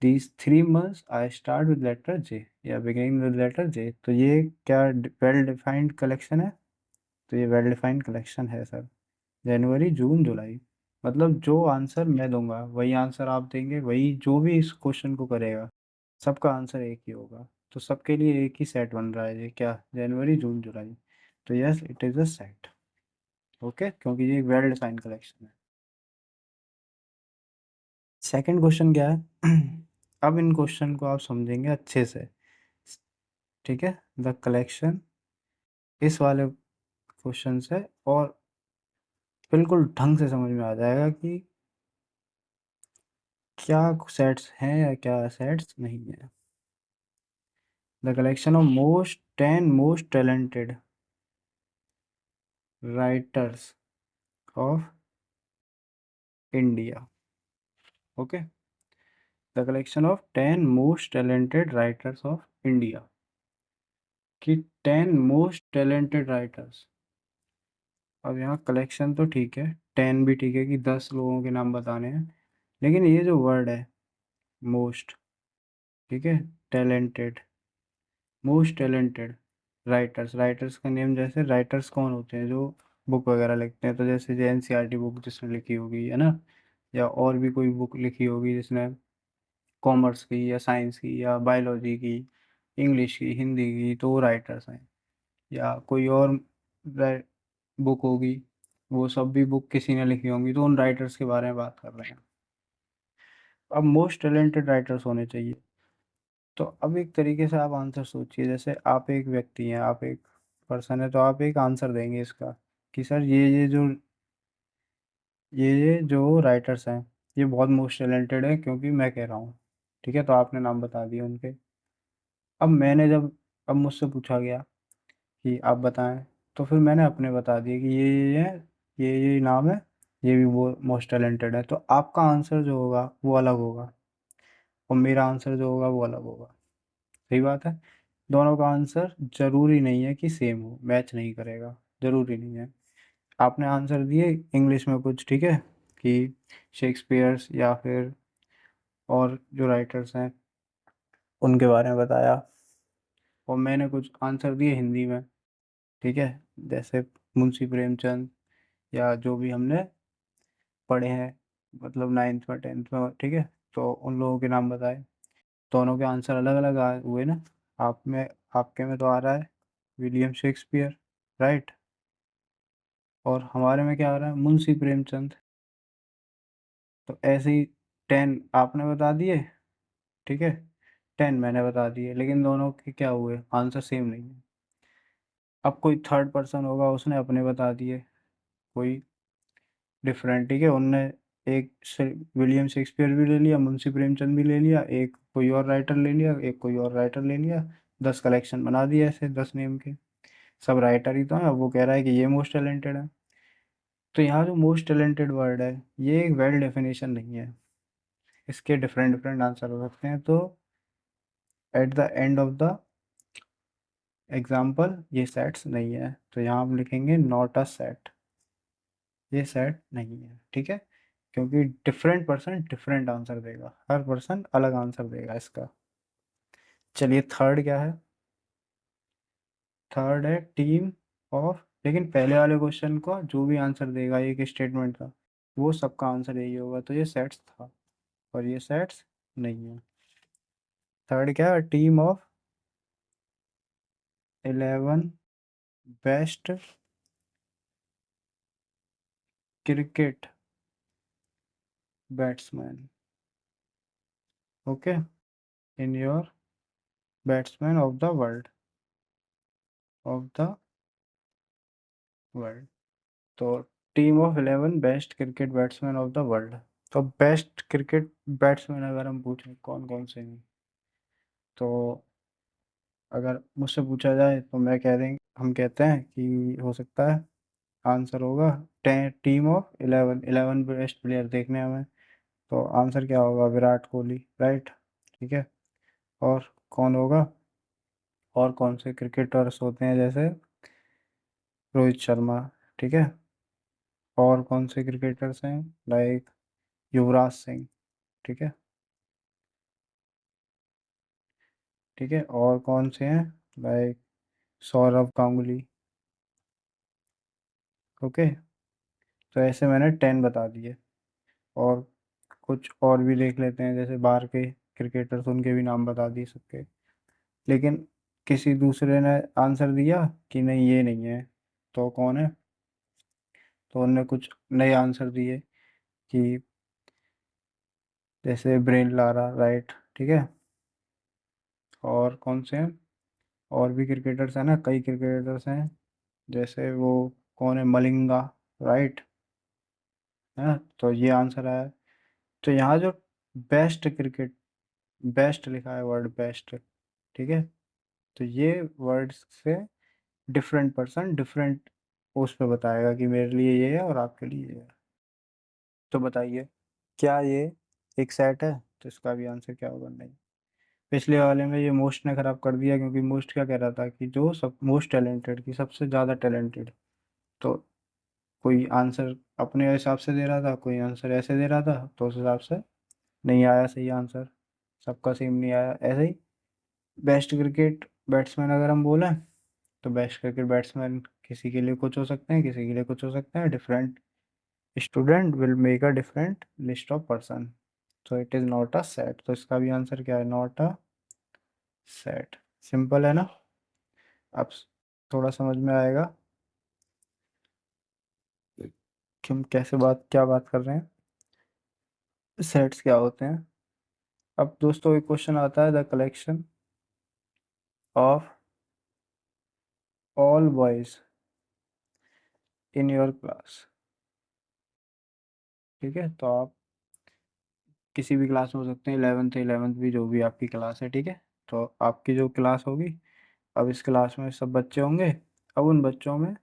these 3 months I start with letter J या बिगिनिंग विद लेटर जे। तो ये क्या वेल डिफाइंड कलेक्शन है? तो ये वेल डिफाइंड कलेक्शन है सर, जनवरी, जून, जुलाई। मतलब जो आंसर मैं दूंगा वही आंसर आप देंगे, वही जो भी इस क्वेश्चन को करेगा सबका आंसर एक ही होगा। तो सबके लिए एक ही सेट बन रहा है, ये क्या, जनवरी, जून, जुलाई। तो yes, it is a set, okay, क्योंकि ये एक वेल डिफाइंड कलेक्शन है। सेकंड क्वेश्चन क्या है अब इन क्वेश्चन को आप समझेंगे अच्छे से, ठीक है। द कलेक्शन, इस वाले क्वेश्चन से और बिल्कुल ढंग से समझ में आ जाएगा कि क्या सेट्स हैं या क्या सेट्स नहीं है। The collection of most 10 most talented writers of India, okay, the collection of 10 most talented writers of India, कि 10 मोस्ट टैलेंटेड राइटर्स। अब यहाँ कलेक्शन तो ठीक है, 10 भी ठीक है कि 10 लोगों के नाम बताने हैं, लेकिन ये जो वर्ड है मोस्ट, ठीक है, talented, most talented writers, writers का नेम, जैसे राइटर्स कौन होते हैं जो बुक वगैरह लिखते हैं, तो जैसे जो एनसीईआरटी बुक जिसने लिखी होगी, है ना, या और भी कोई बुक लिखी होगी जिसने कॉमर्स की या साइंस की या बायोलॉजी की, इंग्लिश की, हिंदी की, तो वो राइटर्स हैं। या कोई और बुक होगी वो सब भी बुक किसी ने लिखी होंगी, तो उन राइटर्स के बारे में बात कर रहे हैं। अब मोस्ट टैलेंटेड राइटर्स होने चाहिए। तो अब एक तरीके से आप आंसर सोचिए, जैसे आप एक व्यक्ति हैं, आप एक पर्सन है, तो आप एक आंसर देंगे इसका कि सर ये जो राइटर्स हैं ये बहुत मोस्ट टैलेंटेड है, क्योंकि मैं कह रहा हूँ। ठीक है, तो आपने नाम बता दिए उनके। अब मैंने जब अब मुझसे पूछा गया कि आप बताएं, तो फिर मैंने अपने बता दिए कि ये नाम है, ये भी वो मोस्ट टैलेंटेड है। तो आपका आंसर जो होगा वो अलग होगा, और मेरा आंसर जो होगा वो अलग होगा। सही बात है। दोनों का आंसर जरूरी नहीं है कि सेम हो, मैच नहीं करेगा, जरूरी नहीं है। आपने आंसर दिए इंग्लिश में कुछ, ठीक है, कि शेक्सपियर्स या फिर और जो राइटर्स हैं उनके बारे में बताया, और मैंने कुछ आंसर दिए हिंदी में, ठीक है, जैसे मुंशी प्रेमचंद या जो भी हमने पढ़े हैं, मतलब 9th में 10th में, ठीक है, तो उन लोगों के नाम बताए। दोनों के आंसर अलग अलग हुए ना। आप में आपके में तो आ रहा है विलियम शेक्सपियर, राइट, और हमारे में क्या आ रहा है, मुंशी प्रेमचंद। तो ऐसे ही 10 आपने बता दिए, ठीक है, 10 मैंने बता दिए, लेकिन दोनों के क्या हुए, आंसर सेम नहीं है। अब कोई थर्ड पर्सन होगा, उसने अपने बता दिए कोई डिफरेंट, ठीक है, उनने एक विलियम शेक्सपियर भी ले लिया, मुंशी प्रेमचंद भी ले लिया, एक कोई और राइटर ले लिया, एक कोई और राइटर ले लिया, 10 कलेक्शन बना दिया ऐसे, 10 नेम के। सब राइटर ही तो है, अब वो कह रहा है कि ये मोस्ट टैलेंटेड है। तो यहाँ जो मोस्ट टैलेंटेड वर्ड है, ये एक वेल डेफिनेशन नहीं है, इसके डिफरेंट डिफरेंट आंसर हो सकते हैं। तो at the end of the example ये सेट्स नहीं है, तो यहाँ हम लिखेंगे नॉट अ सेट, ये सेट नहीं है, ठीक है, क्योंकि डिफरेंट पर्सन डिफरेंट आंसर देगा, हर पर्सन अलग आंसर देगा इसका। चलिए थर्ड क्या है, थर्ड है टीम ऑफ, लेकिन पहले वाले क्वेश्चन को जो भी आंसर देगा एक स्टेटमेंट का, वो सबका आंसर यही होगा, तो ये सेट्स था, और ये सेट्स नहीं है। थर्ड क्या है, team of 11 best cricket batsman, okay, in your batsman of the world. तो team of 11 best cricket batsman of the world. तो बेस्ट क्रिकेट बैट्समैन अगर हम पूछें कौन कौन से हैं, तो अगर मुझसे पूछा जाए तो मैं कह दें, हम कहते हैं कि हो सकता है आंसर होगा टीम ऑफ 11 बेस्ट प्लेयर देखने हमें, तो आंसर क्या होगा, विराट कोहली, राइट, ठीक है। और कौन होगा, और कौन से क्रिकेटर्स होते हैं, जैसे रोहित शर्मा, ठीक है, और कौन से क्रिकेटर्स हैं, लाइक युवराज सिंह, ठीक है, ठीक है, और कौन से हैं, लाइक सौरव गांगुली, ओके। तो ऐसे मैंने 10 बता दिए, और कुछ और भी देख लेते हैं, जैसे बाहर के क्रिकेटर्स, उनके भी नाम बता दिए सबके। लेकिन किसी दूसरे ने आंसर दिया कि नहीं ये नहीं है, तो कौन है, तो उनने कुछ नए आंसर दिए कि जैसे ब्रेन लारा, राइट, ठीक है, और कौन से हैं, और भी क्रिकेटर्स हैं ना, कई क्रिकेटर्स हैं, जैसे वो कौन है, मलिंगा, राइट, है ना, तो ये आंसर आया। तो यहाँ जो बेस्ट क्रिकेट, बेस्ट लिखा है वर्ड बेस्ट, ठीक है, तो ये वर्ड से डिफरेंट पर्सन डिफरेंट उस पे बताएगा कि मेरे लिए ये है और आपके लिए ये है। तो बताइए, क्या ये एक सेट है, तो इसका भी आंसर क्या होगा, नहीं। पिछले वाले में ये मोस्ट ने खराब कर दिया, क्योंकि मोस्ट क्या कह रहा था कि जो सब मोस्ट टैलेंटेड की सबसे ज़्यादा टैलेंटेड, तो कोई आंसर अपने हिसाब से दे रहा था, कोई आंसर ऐसे दे रहा था, तो उस हिसाब से नहीं आया सही आंसर, सबका सेम नहीं आया। ऐसे ही बेस्ट क्रिकेट बैट्समैन अगर हम बोलें, तो बेस्ट क्रिकेट बैट्समैन किसी के लिए कुछ हो सकते हैं, किसी के लिए कुछ हो सकते हैं, different student will make a different list of person, so it is not a set. तो इसका भी आंसर क्या है, नॉट अ सेट। सिंपल है ना, अब थोड़ा समझ में आएगा। कि हम कैसे क्या बात कर रहे हैं, सेट्स क्या होते हैं। अब दोस्तों एक क्वेश्चन आता है, the collection of all boys in your class. ठीक है, तो आप किसी भी क्लास में हो सकते हैं, 11th भी, जो भी आपकी क्लास है। ठीक है, तो आपकी जो क्लास होगी, अब इस क्लास में सब बच्चे होंगे। अब उन बच्चों में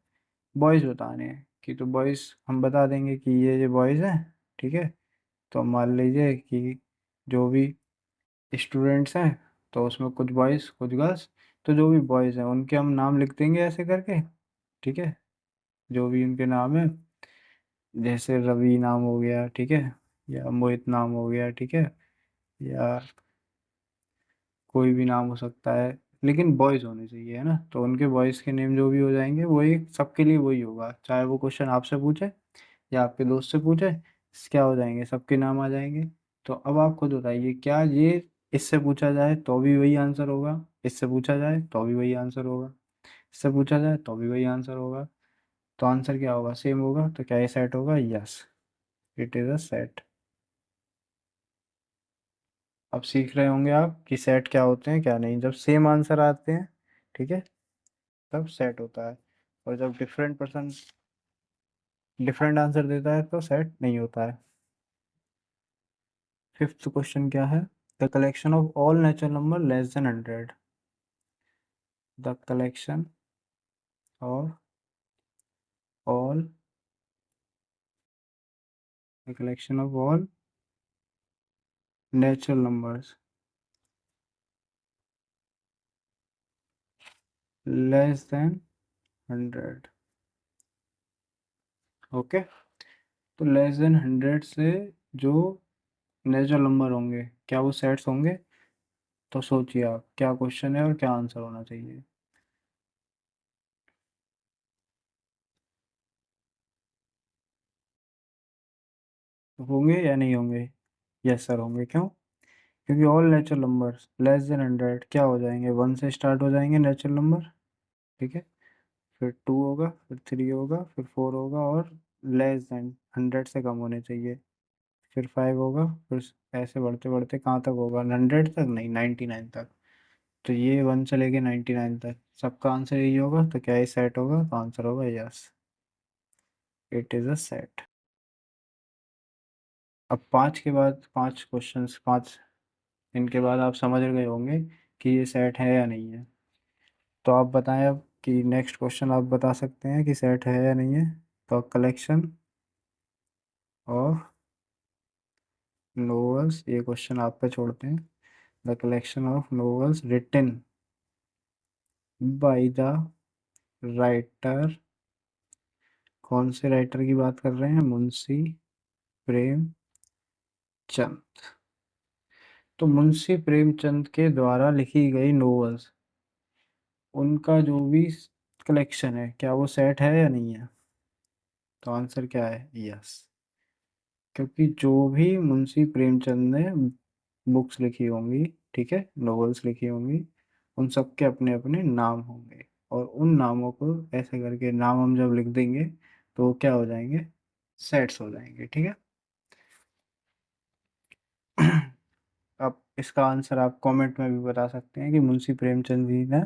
बॉयज़ बताने हैं कि, तो बॉयज़ हम बता देंगे कि ये बॉयज़ हैं। ठीक है, तो मान लीजिए कि जो भी स्टूडेंट्स हैं, तो उसमें कुछ बॉयज़ कुछ गर्ल्स, तो जो भी बॉयज़ हैं उनके हम नाम लिख देंगे ऐसे करके। ठीक है, जो भी उनके नाम है, जैसे रवि नाम हो गया, ठीक है, या मोहित नाम हो गया, ठीक है, या कोई भी नाम हो सकता है, लेकिन बॉयज़ होने चाहिए, है ना। तो उनके बॉयज़ के नेम जो भी हो जाएंगे, वही सबके लिए वही होगा, चाहे वो क्वेश्चन आपसे पूछे या आपके दोस्त से पूछे, क्या हो जाएंगे, सबके नाम आ जाएंगे। तो अब आप खुद बताइए, क्या ये इससे पूछा जाए तो भी वही आंसर होगा, इससे पूछा जाए तो भी वही आंसर होगा, इससे पूछा जाए तो भी वही आंसर होगा। तो आंसर क्या होगा, सेम होगा। तो क्या ये सेट होगा? Yes, it is a set. अब सीख रहे होंगे आप कि सेट क्या होते हैं क्या नहीं। जब सेम आंसर आते हैं, ठीक है, तब सेट होता है। और जब डिफरेंट पर्सन डिफरेंट आंसर देता है तो सेट नहीं होता है। फिफ्थ क्वेश्चन क्या है, the collection of all natural number less than 100। The collection of all the collection of all natural numbers less than 100। Okay, तो लेस देन 100 से जो नेचुरल नंबर होंगे, क्या वो सेट्स होंगे? तो सोचिए आप, क्या क्वेश्चन है और क्या आंसर होना चाहिए। होंगे या नहीं होंगे? यस सर, होंगे। क्यों? क्योंकि all natural numbers less than 100 क्या हो जाएंगे, 1 से स्टार्ट हो जाएंगे नेचुरल नंबर। ठीक है, फिर 2 होगा, फिर 3 होगा, फिर 4 होगा, और लेस देन 100 से कम होने चाहिए, फिर 5 होगा, फिर ऐसे बढ़ते बढ़ते कहाँ तक होगा, 100 तक नहीं, 99 तक। तो ये 1 से लेके 99 तक सबका आंसर यही होगा। तो क्या ये सेट होगा? तो आंसर होगा yes, it is a set. अब पाँच के बाद पांच क्वेश्चंस, पांच, इनके बाद आप समझ गए होंगे कि ये सेट है या नहीं है। तो आप बताएं अब कि नेक्स्ट क्वेश्चन आप बता सकते हैं कि सेट है या नहीं है। तो कलेक्शन ऑफ नोवेल्स, ये क्वेश्चन आप पे छोड़ते हैं। The collection of novels written by the writer, कौन से राइटर की बात कर रहे हैं? मुंशी प्रेमचंद। तो मुंशी प्रेमचंद के द्वारा लिखी गई नोवेल्स, उनका जो भी कलेक्शन है, क्या वो सेट है या नहीं है? तो आंसर क्या है? यस, क्योंकि जो भी मुंशी प्रेमचंद ने बुक्स लिखी होंगी, ठीक है, नॉवेल्स लिखी होंगी, उन सब के अपने अपने नाम होंगे, और उन नामों को ऐसे करके नाम हम जब लिख देंगे तो वो क्या हो जाएंगे, सेट्स हो जाएंगे। ठीक है। अब इसका आंसर आप कमेंट में भी बता सकते हैं कि मुंशी प्रेमचंद जी ने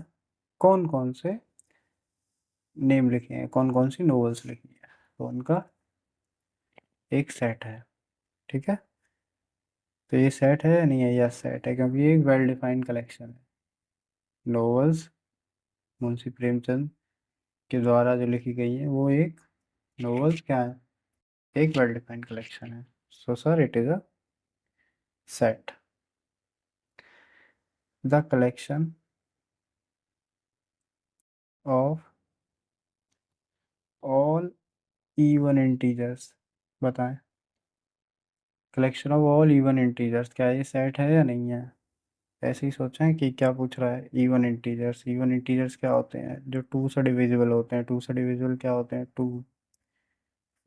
कौन कौन से नेम लिखे हैं, कौन कौन सी नॉवेल्स लिखी है, तो उनका एक सेट है। ठीक है, तो ये सेट है या नहीं है? यस, सेट है, क्योंकि ये एक वेल डिफाइंड कलेक्शन है। नॉवेल्स मुंशी प्रेमचंद के द्वारा जो लिखी गई है, वो एक नॉवेल्स क्या है, एक वेल डिफाइंड कलेक्शन है। So sir, it is a set. The collection of all even integers, बताएं। Collection of all even integers, क्या ये सेट है या नहीं है? ऐसे ही सोचें कि क्या पूछ रहा है। इवन इंटीजर्स, इवन इंटीजर्स क्या होते हैं? जो टू से डिविजिबल होते हैं। टू से डिविजिबल क्या होते हैं? 2,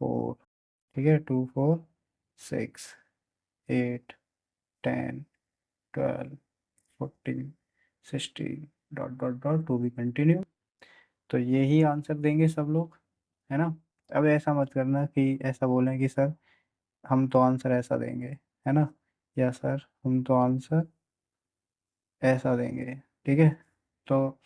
4, ठीक है, 2, 4, 6, 8, 10, 12, 14, 16, dot dot dot, to be continue. तो यही आंसर देंगे सब लोग, है ना। अब ऐसा मत करना कि ऐसा बोलें कि सर हम तो आंसर ऐसा देंगे, है ना, या सर हम तो आंसर ऐसा देंगे। ठीक है, तो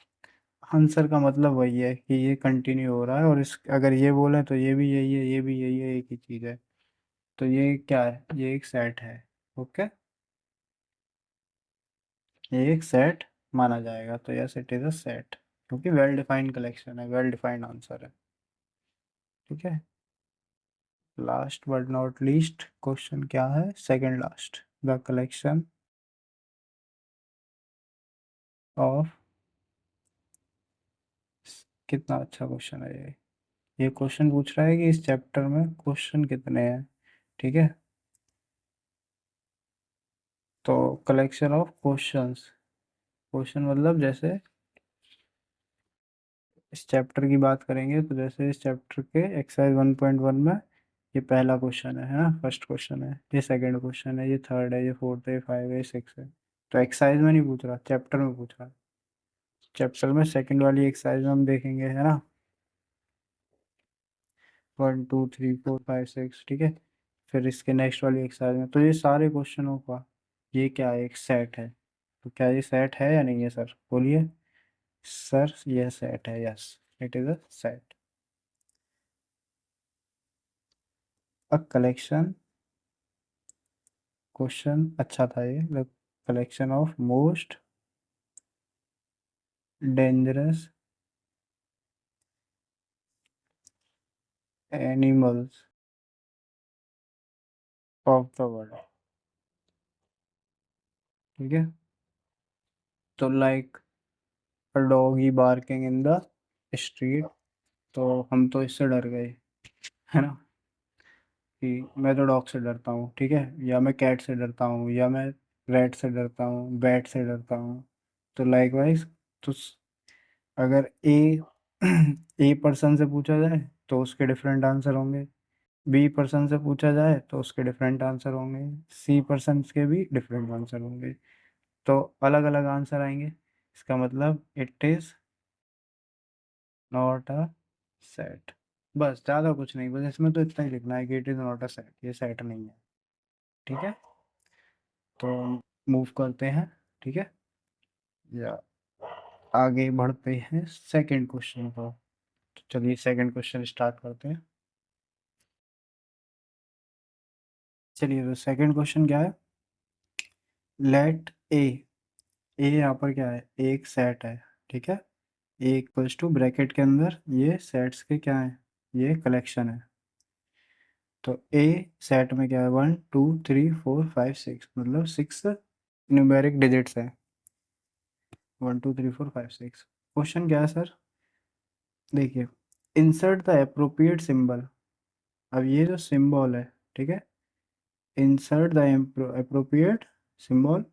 आंसर का मतलब वही है कि ये कंटिन्यू हो रहा है, और इस अगर ये बोले तो ये भी यही है, ये भी यही है, एक ही चीज़ है। तो ये क्या है, ये एक सेट है। ओके, ये एक सेट माना जाएगा, तो yes it is a set, क्योंकि वेल डिफाइंड कलेक्शन है, वेल डिफाइंड आंसर है। ठीक है, last but not least question क्या है, second last, the collection of, कितना अच्छा क्वेश्चन है ये क्वेश्चन पूछ रहा है कि इस चैप्टर में क्वेश्चन कितने हैं। ठीक है, तो कलेक्शन ऑफ क्वेश्चंस, क्वेश्चन मतलब जैसे इस चैप्टर की बात करेंगे तो जैसे इस चैप्टर के एक्सरसाइज 1.1 में ये पहला क्वेश्चन है ना, फर्स्ट क्वेश्चन है, ये सेकंड क्वेश्चन है, ये थर्ड है, ये फोर्थ है, ये फाइव है, ये सिक्स है। तो एक्सरसाइज में नहीं पूछ रहा, चैप्टर में पूछ रहा। चैप्टर में सेकंड वाली एक्सरसाइज में हम देखेंगे, है ना, 1 2 3 4 5 6। ठीक है, फिर इसके नेक्स्ट वाली एक्सरसाइज में, तो ये सारे क्वेश्चनों का ये क्या है, एक सेट है। तो क्या ये सेट है या नहीं है सर, बोलिए। सर ये सेट है, yes it is a set, a collection, question अच्छा था ये, the collection of most dangerous animals of the world. ठीक है, तो like a doggy barking in the street, तो हम तो इससे डर गए, है ना, कि मैं तो डॉग से डरता हूँ, ठीक है, या मैं कैट से डरता हूँ, या मैं रैट से डरता हूँ, बैट से डरता हूँ। तो लाइक वाइज, तो अगर ए ए पर्सन से पूछा जाए तो उसके डिफरेंट आंसर होंगे, बी पर्सन से पूछा जाए तो उसके डिफरेंट आंसर होंगे, सी पर्सन के भी डिफरेंट आंसर होंगे, तो अलग अलग आंसर आएंगे। इसका मतलब it is not a set. बस ज़्यादा कुछ नहीं, बस इसमें तो इतना ही लिखना है कि it is not a set, ये सेट नहीं है। ठीक है, तो मूव करते हैं। ठीक है, या आगे बढ़ते हैं सेकंड क्वेश्चन पर। तो चलिए सेकंड क्वेश्चन स्टार्ट करते हैं। चलिए, तो सेकंड क्वेश्चन क्या है, लेट ए, ए यहाँ पर क्या है, एक सेट है। ठीक है, ए इक्वल्स टू ब्रैकेट के अंदर ये सेट्स के क्या है, ये कलेक्शन है। तो ए सेट में क्या है, 1 2 3 4 5 6, मतलब 6 न्यूमेरिक डिजिट्स है, 1 2 3 4 5 6। क्वेश्चन क्या है सर, देखिए, इंसर्ट द अप्रोप्रिएट सिंबल। अब ये जो सिंबल है, ठीक है, इंसर्ट द अप्रोप्रिएट सिंबल।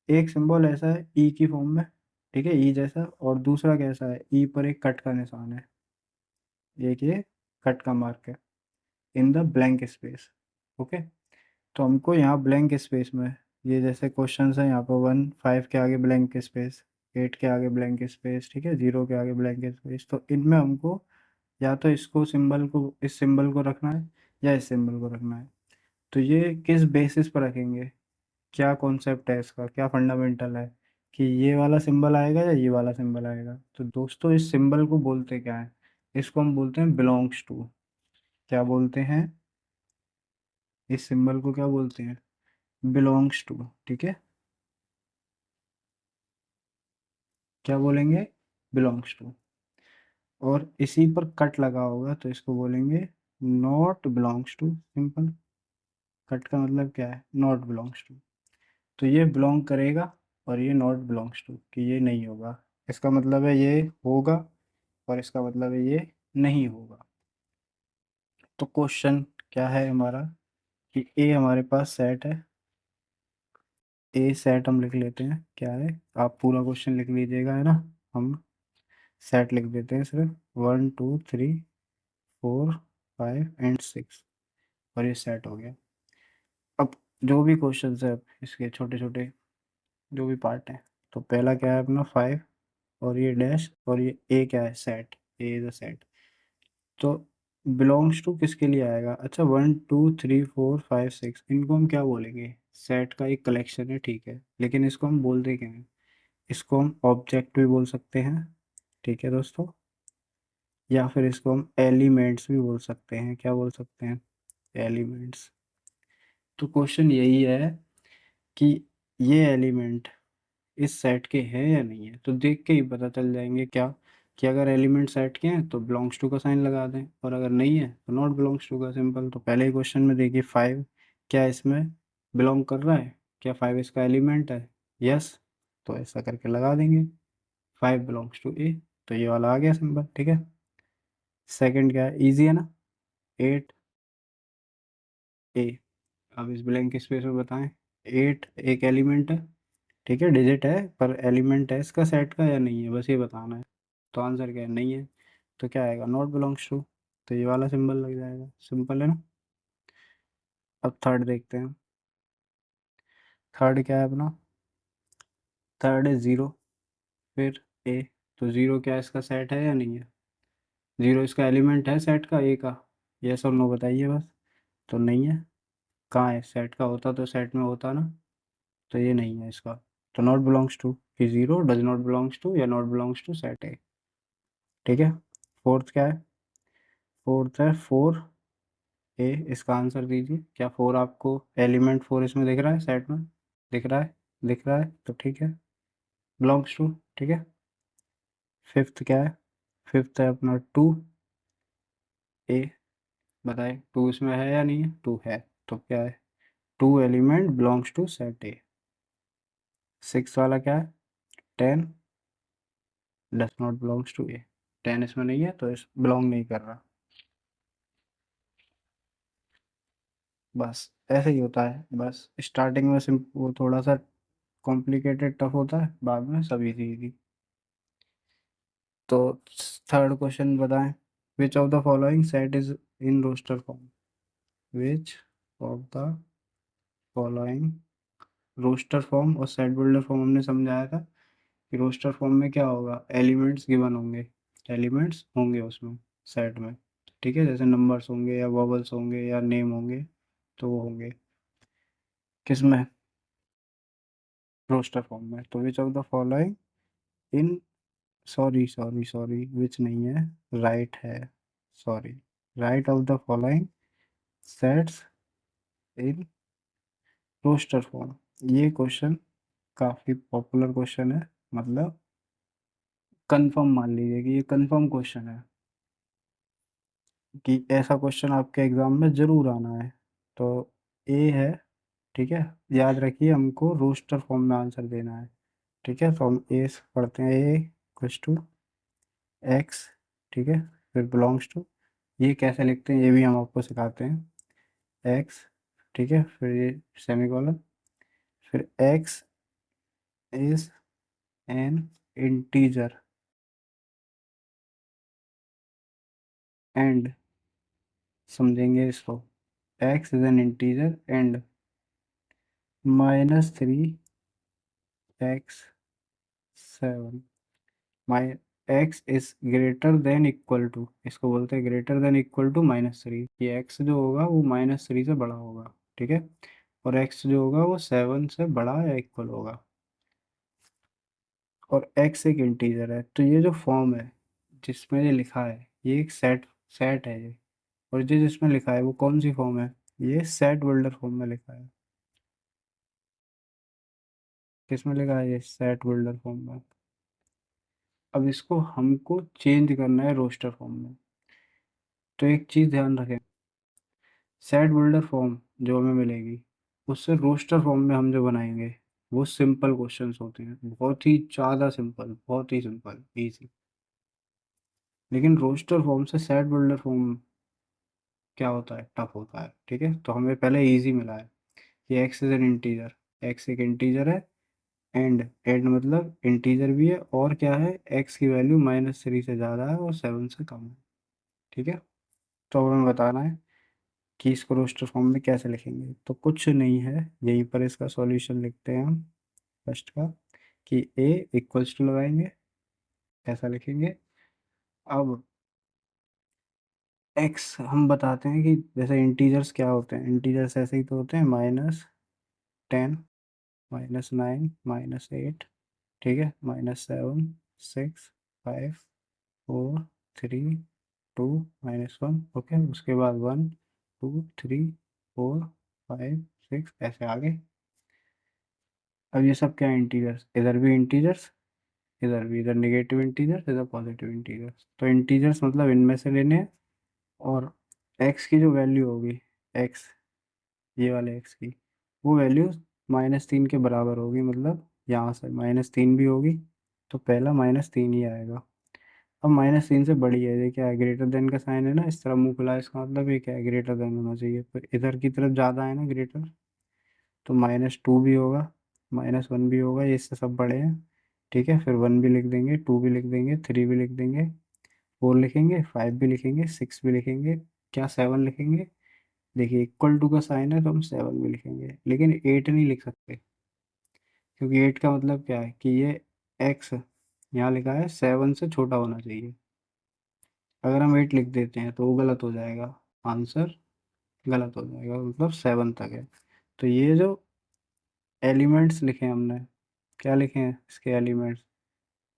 एक सिंबल ऐसा है ई की फॉर्म में, ठीक है, ई जैसा, और दूसरा कैसा है, ई पर एक कट का निशान है, एक ये कट का मार्क है in the blank space. Okay, तो हमको यहाँ ब्लैंक स्पेस में, ये जैसे क्वेश्चन है यहाँ पर 1 5 के आगे ब्लैंक स्पेस, 8 के आगे ब्लैंक स्पेस, ठीक है, 0 के आगे ब्लैंक स्पेस, तो इनमें हमको या तो इसको सिंबल को, इस सिंबल को रखना है, या इस सिंबल को रखना है। तो ये किस बेसिस पर रखेंगे, क्या कॉन्सेप्ट है इसका, क्या फंडामेंटल है, कि ये वाला सिंबल आएगा या ये वाला सिंबल आएगा। तो दोस्तों इस सिंबल को बोलते क्या है, इसको हम बोलते हैं बिलोंग्स टू। क्या बोलते हैं, इस सिंबल को क्या बोलते हैं, बिलोंग्स टू। ठीक है, क्या बोलेंगे, बिलोंग्स टू। और इसी पर कट लगा होगा तो इसको बोलेंगे not belongs to, simple. Cut का मतलब क्या है, नॉट बिलोंग्स टू। तो ये बिलोंग करेगा, और ये नॉट बिलोंग्स टू, कि ये नहीं होगा। इसका मतलब है ये होगा, और इसका मतलब है ये नहीं होगा। तो क्वेश्चन क्या है हमारा, कि ए हमारे पास सेट है, ए सेट हम लिख लेते हैं क्या है, आप पूरा क्वेश्चन लिख लीजिएगा, है ना, हम सेट लिख देते हैं सिर्फ, 1 2 3 4 5 एंड 6, और ये सेट हो गया। अब जो भी क्वेश्चन है, अब इसके छोटे छोटे जो भी पार्ट हैं, तो पहला क्या है अपना 5, और ये डैश, और ये ए क्या है, set, A is a set. तो बिलोंग्स टू किसके लिए आएगा? अच्छा, 1 2 3 4 5 6 इनको हम क्या बोलेंगे? सेट का एक कलेक्शन है, ठीक है, लेकिन इसको हम बोलते क्या हैं? इसको हम ऑब्जेक्ट भी बोल सकते हैं, ठीक है दोस्तों, या फिर इसको हम एलिमेंट्स भी बोल सकते हैं। क्या बोल सकते हैं? एलिमेंट्स। तो क्वेश्चन यही है कि ये एलिमेंट इस सेट के हैं या नहीं है। तो देख के ही पता चल जाएंगे क्या, कि अगर एलिमेंट सेट के हैं तो बिलोंग्स टू का साइन लगा दें, और अगर नहीं है तो नॉट बिलोंग्स टू का। सिंपल। तो पहले ही क्वेश्चन में देखिए 5 क्या इसमें बिलोंग कर रहा है? क्या 5 इसका एलिमेंट है? यस। तो ऐसा करके लगा देंगे 5 बिलोंग्स टू ए। तो ये वाला आ गया सिंपल, ठीक है। सेकंड क्या है? इजी है ना, 8 ए। अब इस ब्लैंक स्पेस में बताएं, 8 एक एलिमेंट है, ठीक है, डिजिट है, पर एलिमेंट है इसका सेट का या नहीं है, बस ये बताना है। तो आंसर क्या है? नहीं है। तो क्या आएगा? Not belongs to. तो ये वाला सिंबल लग जाएगा। सिंपल है ना। अब थर्ड देखते हैं। थर्ड क्या है अपना? थर्ड है 0, फिर ए। तो 0 क्या इसका सेट है या नहीं है? 0 इसका एलिमेंट है सेट का, ए का? यस और नो बताइए बस। तो नहीं है। कहाँ है? सेट का होता तो सेट में होता ना। तो ये नहीं है इसका। तो नॉट बिलोंग्स टू, कि 0 डज नॉट बिलोंग्स टू या not belongs to set A, ठीक है। फोर्थ क्या है? फोर्थ है 4 ए। इसका आंसर दीजिए। क्या 4 आपको एलिमेंट 4 इसमें दिख रहा है सेट में? दिख रहा है? दिख रहा है तो ठीक है, बिलोंग्स टू, ठीक है। फिफ्थ क्या है? फिफ्थ है अपना 2 ए। बताए 2 इसमें है या नहीं है? 2 है। तो क्या है? 2 element belongs to set A. Six वाला क्या है? 10 does not belongs to A. 10 इसमें नहीं है तो इस बिलोंग नहीं कर रहा। बस ऐसे ही होता है। बस स्टार्टिंग में वो थोड़ा सा कॉम्प्लिकेटेड टफ होता है, बाद में सब इजी इजी। तो थर्ड क्वेश्चन बताएं। Which of the following set is in roster form? Which of the following, roster form और सेट बिल्डर फॉर्म हमने समझाया था कि रोस्टर फॉर्म में क्या होगा? एलिमेंट्स गिवन होंगे, एलिमेंट्स होंगे उसमें सेट में, ठीक है, जैसे नंबर्स होंगे या वॉवल्स होंगे या नेम होंगे, तो वो होंगे किसमें? रोस्टर फॉर्म में। तो which of the following in, sorry sorry sorry, which नहीं है, राइट है, sorry, right of the following sets in roster form. ये क्वेश्चन काफी पॉपुलर क्वेश्चन है, मतलब कंफर्म मान लीजिए कि ये कंफर्म क्वेश्चन है, कि ऐसा क्वेश्चन आपके एग्जाम में जरूर आना है। तो ए है, ठीक है, याद रखिए हमको रोस्टर फॉर्म में आंसर देना है, ठीक है। तो हम ए से पढ़ते हैं, ए इक्वल्स टू एक्स, ठीक है, फिर बिलोंग्स टू, ये कैसे लिखते हैं ये भी हम आपको सिखाते हैं, एक्स, ठीक है, फिर ये सेमीकोलन, फिर X is an integer and, समझेंगे इसको, X is an integer and -3 x 7, my X is greater than equal to, इसको बोलते हैं ग्रेटर देन इक्वल टू -3। ये एक्स जो होगा वो -3 से बड़ा होगा, ठीक है, और एक्स जो होगा वो 7 से बड़ा या इक्वल होगा, और एक्स एक इंटीजर है। तो ये जो फॉर्म है जिसमें ये लिखा है, ये एक सेट सेट है ये, और ये जिसमें लिखा है वो कौन सी फॉर्म है? ये सेट बिल्डर फॉर्म में लिखा है। किसमें लिखा है? ये सेट बिल्डर फॉर्म में। अब इसको हमको चेंज करना है रोस्टर फॉर्म में। तो एक चीज ध्यान रखें, सेट बिल्डर फॉर्म जो हमें मिलेगी उससे रोस्टर फॉर्म में हम जो बनाएंगे वो सिंपल क्वेश्चंस होते हैं, बहुत ही ज़्यादा सिंपल, बहुत ही सिंपल इजी। लेकिन रोस्टर फॉर्म से सेट बिल्डर फॉर्म क्या होता है? टफ होता है, ठीक है। तो हमें पहले इजी मिला है कि x is an integer, x एक इंटीजर है, एंड एंड मतलब इंटीजर भी है, और क्या है, एक्स की वैल्यू -3 से ज़्यादा है और 7 से कम है, ठीक है। तो अब हमें बताना है कि इसको रोस्टर फॉर्म में कैसे लिखेंगे। तो कुछ नहीं है, यहीं पर इसका सॉल्यूशन लिखते हैं हम फर्स्ट का, कि ए इक्वल्स टू लगाएंगे, ऐसा लिखेंगे। अब एक्स हम बताते हैं कि जैसे इंटीजर्स क्या होते हैं, इंटीजर्स ऐसे ही तो होते हैं, -10, -9, -8, ठीक है, -7, 6, 5, 4, 3, 2, -1, ओके, उसके बाद 1, 2, 3, 4, 5, 6 ऐसे आगे। अब ये सब क्या है, इंटीजर्स, इधर भी इंटीजर्स, इधर भी, इधर नेगेटिव इंटीजर्स, इधर पॉजिटिव इंटीजर्स। तो इंटीजर्स मतलब इनमें से लेने हैं, और एक्स की जो वैल्यू होगी, एक्स, ये वाले एक्स की, वो वैल्यू -3 के बराबर होगी, मतलब यहाँ से -3 भी होगी, तो पहला -3 ही आएगा। अब -3 से बड़ी है, ये क्या है, ग्रेटर देन का साइन है ना, इस तरह मुंह खुला है, इसका मतलब ये क्या है, ग्रेटर देन होना चाहिए, फिर इधर की तरफ ज़्यादा है ना ग्रेटर, तो -2 भी होगा, -1 भी होगा, ये इससे सब बड़े हैं, ठीक है, फिर 1 भी लिख देंगे, 2 भी लिख देंगे, 3 भी लिख देंगे, 4 लिखेंगे, 5 भी लिखेंगे, 6 भी लिखेंगे, क्या 7 लिखेंगे। देखिए इक्वल टू का साइन है तो हम 7 भी लिखेंगे, लेकिन 8 नहीं लिख सकते, क्योंकि 8 का मतलब क्या है कि ये एक्स यहाँ लिखा है 7 से छोटा होना चाहिए, अगर हम 8 लिख देते हैं तो वो गलत हो जाएगा, आंसर गलत हो जाएगा, मतलब 7 तक है। तो ये जो एलिमेंट्स लिखे हैं हमने, क्या लिखे हैं इसके एलिमेंट्स,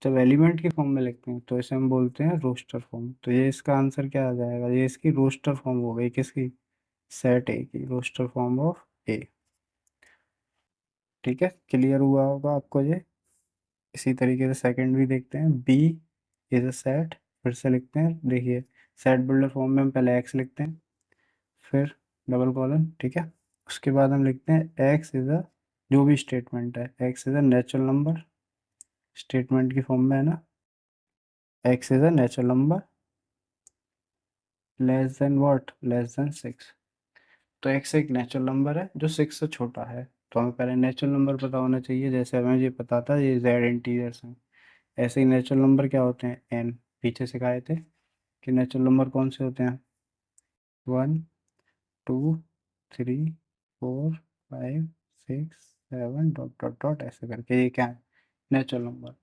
जब एलिमेंट की फॉर्म में लिखते हैं तो इसे हम बोलते हैं रोस्टर फॉर्म। तो ये इसका आंसर क्या आ जाएगा, ये इसकी रोस्टर फॉर्म हो गई, किसकी, सेट ए की, रोस्टर फॉर्म ऑफ ए। ठीक है, क्लियर हुआ होगा आपको ये। इसी तरीके से सेकंड भी देखते हैं, बी इज अ सेट, फिर से लिखते हैं, देखिए सेट बिल्डर फॉर्म में हम पहले एक्स लिखते हैं, फिर डबल कॉलन, ठीक है, उसके बाद हम लिखते हैं एक्स इज अ, जो भी स्टेटमेंट है, x is a natural number, statement की फॉर्म में है ना, X is a natural number less than what, less than 6। तो एक्स एक नेचुरल नंबर है जो 6 से छोटा है, तो हमें पहले नेचुरल नंबर पता होना चाहिए, जैसे हमें ये पता था ये जेड इंटीजर्स हैं, ऐसे ही नेचुरल नंबर क्या होते हैं, एन, पीछे सिखाए थे कि नेचुरल नंबर कौन से होते हैं, 1, 2, 3, 4, 5, 6, 7 डॉट डॉट डॉट ऐसे करके, ये क्या है, नेचुरल नंबर।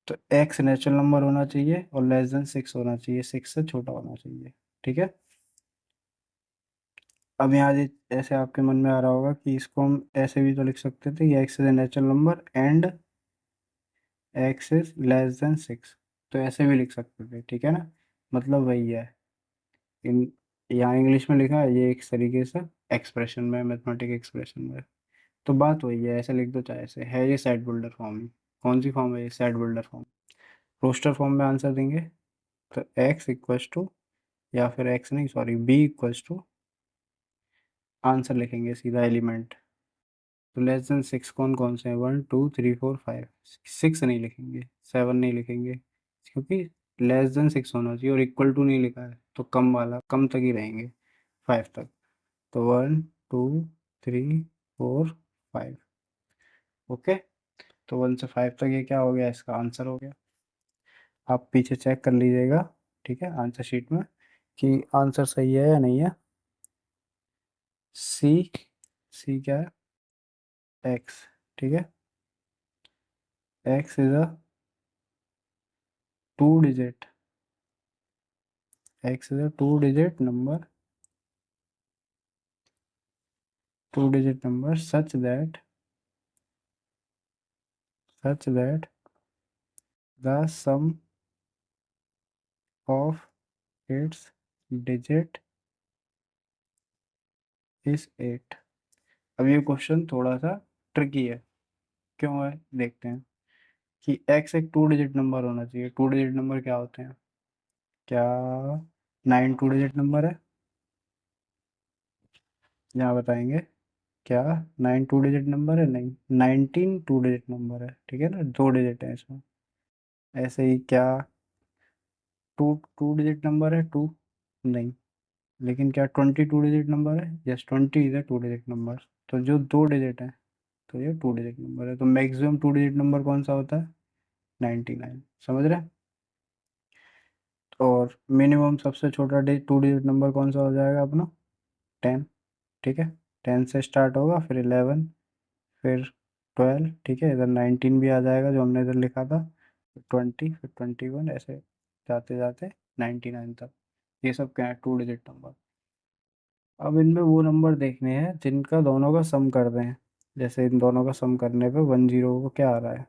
तो एक्स नेचुरल नंबर होना चाहिए और लेस देन 6 होना चाहिए, 6 से छोटा होना चाहिए, ठीक है। अब यहाँ ऐसे आपके मन में आ रहा होगा कि इसको हम ऐसे भी तो लिख सकते थे कि x is a natural number and x is less than 6, तो ऐसे भी लिख सकते थे, ठीक है ना, मतलब वही है, इन, यहाँ इंग्लिश में लिखा है ये एक तरीके से एक्सप्रेशन में, मैथमेटिक एक्सप्रेशन में, तो बात वही है, ऐसे लिख दो चाहे ऐसे, है ये सेट बिल्डर फॉर्म ही। कौन सी फॉर्म है ये, set builder form. Roster form में आंसर देंगे तो एक्स इक्वल्स टू, या फिर एक्स नहीं sorry, B equals to, answer लिखेंगे सीधा एलिमेंट, तो लेस देन 6 कौन कौन से हैं, 1 2 3 4 5, 6 नहीं लिखेंगे, 7 नहीं लिखेंगे, क्योंकि लेस देन 6 होना चाहिए, और इक्वल टू नहीं लिखा है तो कम वाला, कम तक ही रहेंगे, 5 तक। तो 1 2 3 4 5, ओके, तो 1 से 5 तक ये क्या हो गया, इसका आंसर हो गया। आप पीछे चेक कर लीजिएगा, ठीक है, आंसर शीट में कि आंसर सही है या नहीं है। सी, सी क्या है, एक्स, ठीक है, x is a 2 digit, x is a 2 digit number, 2 digit number such that the sum of its digit is 8। अब ये क्वेश्चन थोड़ा सा ट्रिकी है, क्यों है देखते हैं, कि x एक 2 डिजिट नंबर होना चाहिए, 2 डिजिट नंबर क्या होते हैं, क्या 9 2 डिजिट नंबर है, यहाँ बताएंगे, क्या 9 2 डिजिट नंबर है, नहीं, 19 2 डिजिट नंबर है, ठीक है ना, 2 डिजिट है इसमें। ऐसे ही क्या टू 2 डिजिट नंबर है, 2, नहीं, लेकिन क्या 22 डिजिट नंबर है, yes 20 is a 2 digit number, तो जो 2 डिजिट है तो ये 2 डिजिट नंबर है, तो मैक्सिमम 2 डिजिट नंबर कौन सा होता है, 99, समझ रहे हैं। और मिनिमम सबसे छोटा 2 डिजिट नंबर कौन सा हो जाएगा अपना, 10, ठीक है, 10 से स्टार्ट होगा, फिर 11, फिर 12, ठीक है, इधर 19 भी आ जाएगा जो हमने इधर लिखा था, 20, फिर 21, ऐसे जाते जाते 99 तक। ये सब क्या है, 2 डिजिट नंबर। अब इनमें वो नंबर देखने हैं जिनका दोनों का सम कर दें। जैसे इन दोनों का सम करने पे 10 को क्या आ रहा है,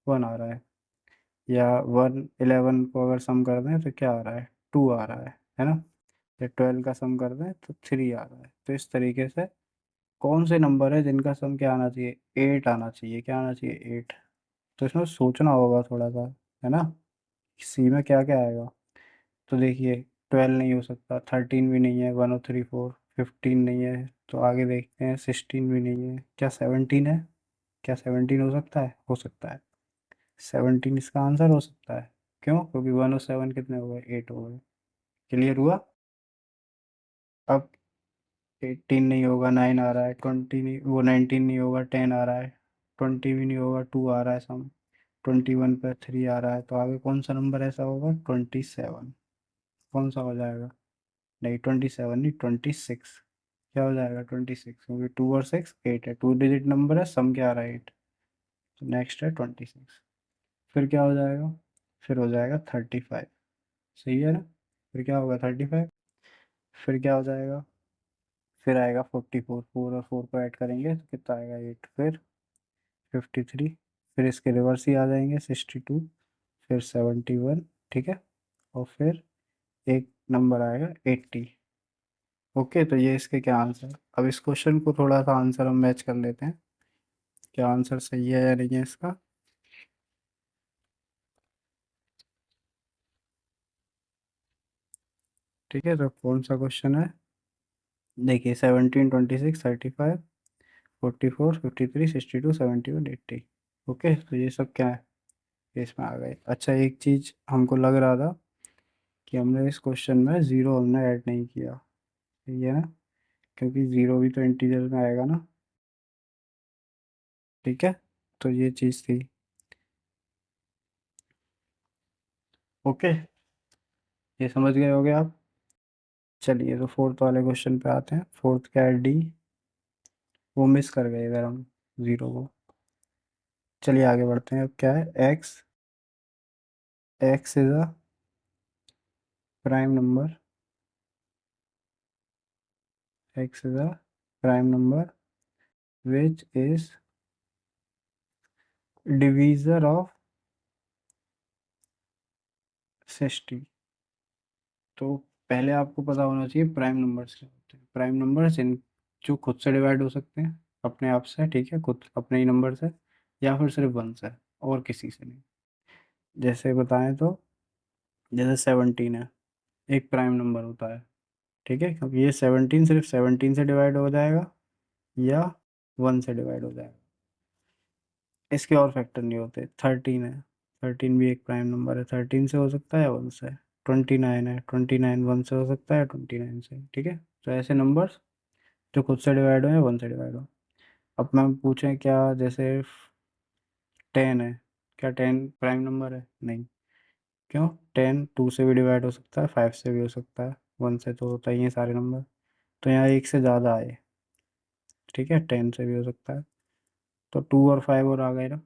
1 आ रहा है। या 111 को अगर सम कर दें तो क्या आ रहा है, 2 आ रहा है ना। या 12 का सम कर दें तो 3 आ रहा है। तो इस तरीके से कौन से नंबर है जिनका सम क्या आना चाहिए, 8 आना चाहिए। क्या आना चाहिए, 8। तो इसमें सोचना होगा थोड़ा सा, है ना। सी में क्या क्या आएगा। तो देखिए, 12 नहीं हो सकता, 13 भी नहीं है, 1034, 15 नहीं है। तो आगे देखते हैं, 16 भी नहीं है, क्या 17 है। क्या 17 हो सकता है, हो सकता है। 17 इसका आंसर हो सकता है। क्यों, क्योंकि 107 कितने हो गए, 8 हो गए। क्लियर हुआ। अब 18 नहीं होगा, 9 आ रहा है। 20 नहीं, वो 19 नहीं होगा, 10 आ रहा है। 20 भी नहीं होगा, 2 आ रहा है सम। 21 पे 3 आ रहा है। तो आगे कौन सा नंबर ऐसा होगा, 27। कौन सा हो जाएगा, नहीं 27 नहीं, 26। क्या हो जाएगा, 26, क्योंकि 2 और 6 8 है। 2 डिजिट नंबर है, सम क्या आ रहा है, 8। तो नेक्स्ट है 26। फिर क्या हो जाएगा, फिर हो जाएगा 35। सही है ना। फिर क्या होगा, 35। फिर क्या हो जाएगा, फिर आएगा 44। 4 और 4 को ऐड करेंगे तो कितना आएगा, 8। फिर 53। फिर इसके रिवर्स ही आ जाएंगे, 62। फिर 71। ठीक है। और फिर एक नंबर आएगा 80। ओके, तो ये इसके क्या आंसर। अब इस क्वेश्चन को थोड़ा सा आंसर हम मैच कर लेते हैं, क्या आंसर सही है या नहीं है इसका। ठीक है, तो कौन सा क्वेश्चन है। देखिए, 17, 26, 35, 44, 53, 62, 71, 80। ओके, तो ये सब क्या है, ये इसमें आ गए। अच्छा, एक चीज हमको लग रहा था कि हमने इस क्वेश्चन में जीरो हमने ऐड नहीं किया। सही है ना, क्योंकि जीरो भी तो इंटीजर में आएगा ना। ठीक है, तो ये चीज़ थी। ओके, ये समझ गए होगे आप। चलिए, तो फोर्थ वाले क्वेश्चन पे आते हैं। फोर्थ क्या है, डी। वो मिस कर गए इधर हम, जीरो को। चलिए आगे बढ़ते हैं। अब क्या है, x. X is a prime number. X is a prime number which is divisor of 60। तो पहले आपको पता होना चाहिए प्राइम नंबर्स क्या होते हैं। प्राइम नंबर्स इन जो खुद से डिवाइड हो सकते हैं अपने आप से, ठीक है, खुद अपने ही नंबर से, या फिर सिर्फ वन से, और किसी से नहीं। जैसे बताएं तो, जैसे 17 है, एक प्राइम नंबर होता है। ठीक है, क्योंकि ये 17 सिर्फ 17 से डिवाइड हो जाएगा या 1 से डिवाइड हो जाएगा। इसके और फैक्टर नहीं होते। 13 है, 13 भी एक प्राइम नंबर है, 13 से हो सकता है, 1 से। 29 है, 29 1 से हो सकता है, 29 से। ठीक है, तो ऐसे नंबर्स जो खुद से डिवाइड हो या 1 से डिवाइड हो। अब मैं पूछें क्या, जैसे 10 है, क्या 10 प्राइम नंबर है, नहीं। क्यों, 10 2 से भी डिवाइड हो सकता है, 5 से भी हो सकता है, 1 से तो होता ही है सारे नंबर। तो यहाँ एक से ज़्यादा आए। ठीक है, 10 से भी हो सकता है। तो 2 और 5 और आ गए ना।